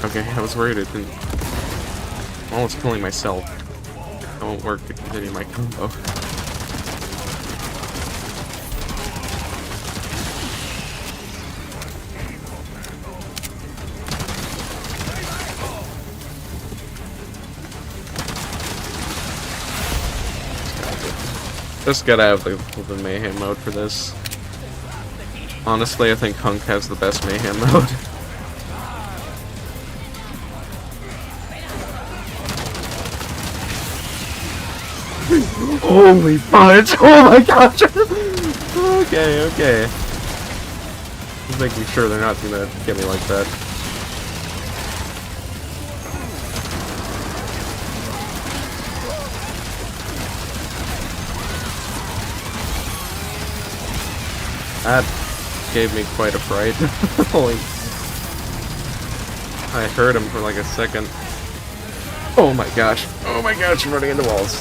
Okay, I was worried it didn't. I'm almost killing myself. It won't work to continue my combo. Just gotta have the mayhem mode for this. Honestly, I think Hunk has the best mayhem mode. Holy fudge! Oh my gosh! Okay, okay. Just making sure they're not gonna get me like that. That gave me quite a fright. Holy. I heard him for like a second. Oh my gosh. Oh my gosh, I'm running into walls.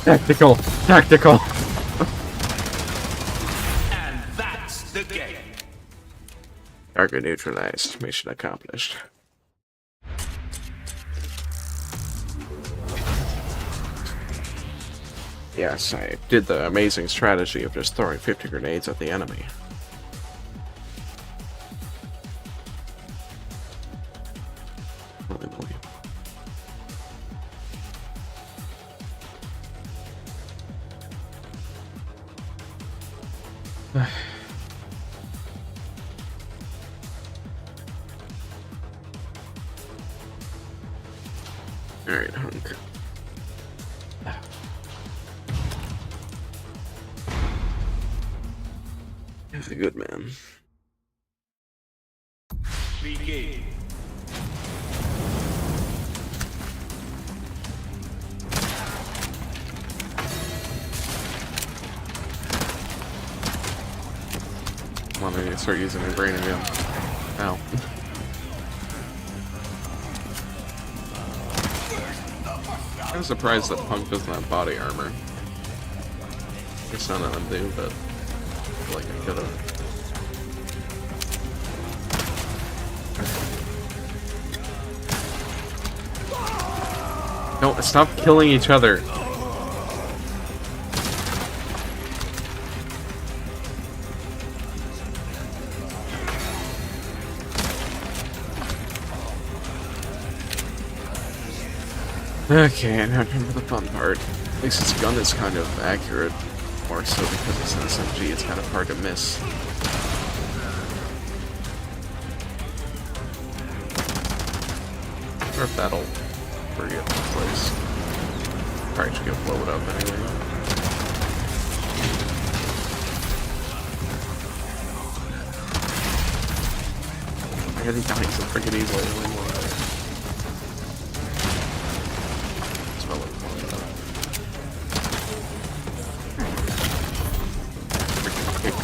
Tactical! Tactical! And that's the game. Target neutralized. Mission accomplished. Yes, I did the amazing strategy of just throwing 50 grenades at the enemy. Holy moly. Alright, Hunk. He's a good man. Begin. Come on, I need to start using my brain again. Ow. I'm surprised that Punk doesn't have body armor. I guess none of them do, but I feel like I could've. No, stop killing each other. Okay, now come to the fun part. At least its gun is kind of accurate. More so because it's an SMG, it's kind of hard to miss. Or if that'll bring it to place. Probably just gonna blow it up anyway. I think dying so freaking easily anymore. Smell it blowing up. Freaking quick.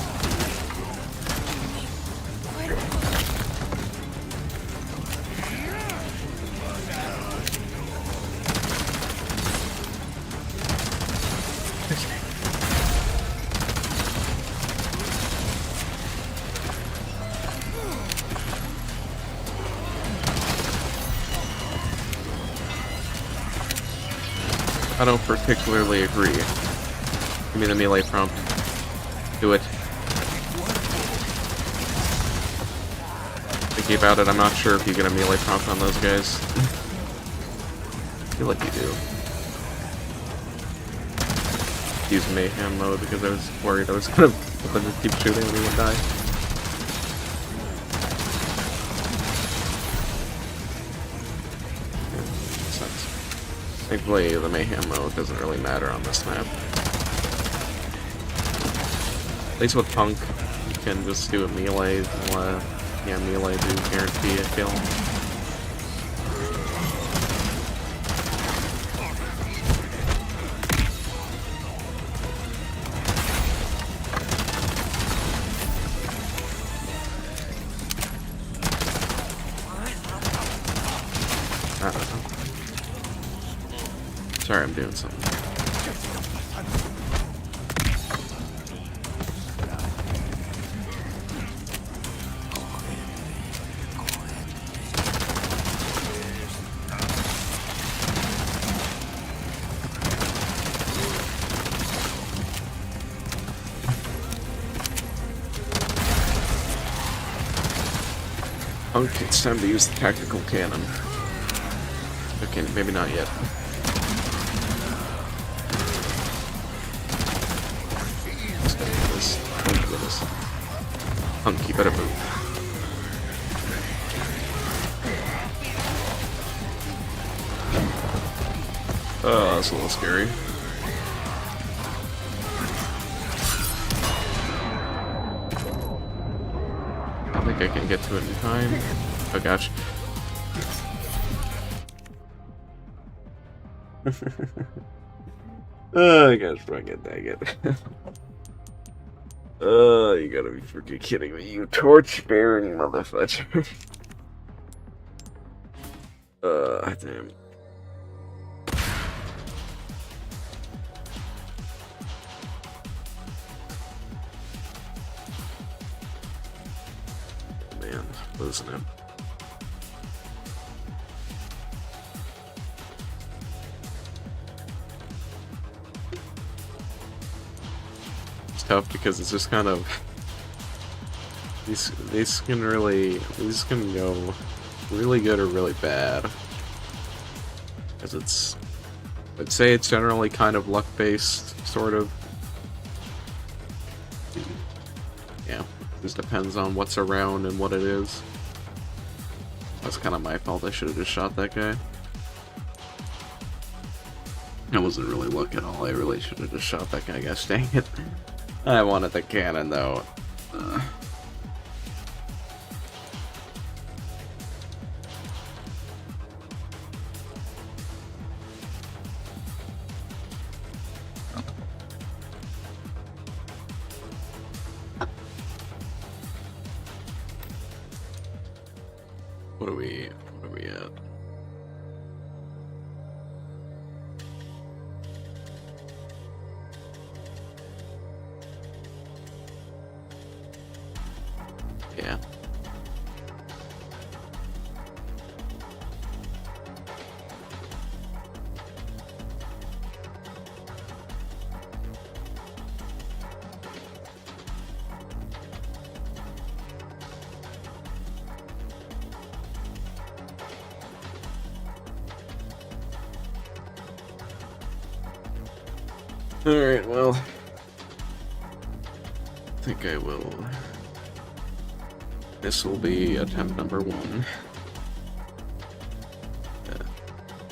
I don't particularly agree. Give me the melee prompt. Do it. Thinking about it, I'm not sure if you get a melee prompt on those guys. I feel like you do. Use mayhem mode because I was worried I was gonna just keep shooting and he would die. Thankfully, the mayhem mode doesn't really matter on this map. At least with Punk, you can just do a melee. Yeah, melee do guarantee a kill. I don't know. Sorry, I'm doing something. Okay, it's time to use the tactical cannon. Okay, maybe not yet. Punk, you better move. Oh, that's a little scary. I don't think I can get to it in time. Oh gosh. Oh gosh, fucking dang it. Oh, you gotta be freaking kidding me, you torch-bearing motherfucker. Damn. Man, losing him. Tough because it's just kind of these can go really good or really bad, because I'd say it's generally kind of luck based, sort of. Yeah, just depends on what's around and what it is. That's kind of my fault. I should have just shot that guy. That wasn't really luck at all. I really should have just shot that guy. Gosh dang it. I wanted the cannon, though. What are we at? Yeah. Alright, well. I think I will. This will be attempt number 1.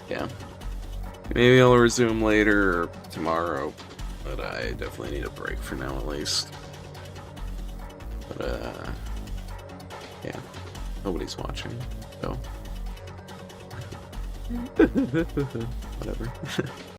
Yeah. Maybe I'll resume later or tomorrow, but I definitely need a break for now at least. But, yeah. Nobody's watching, so. Whatever.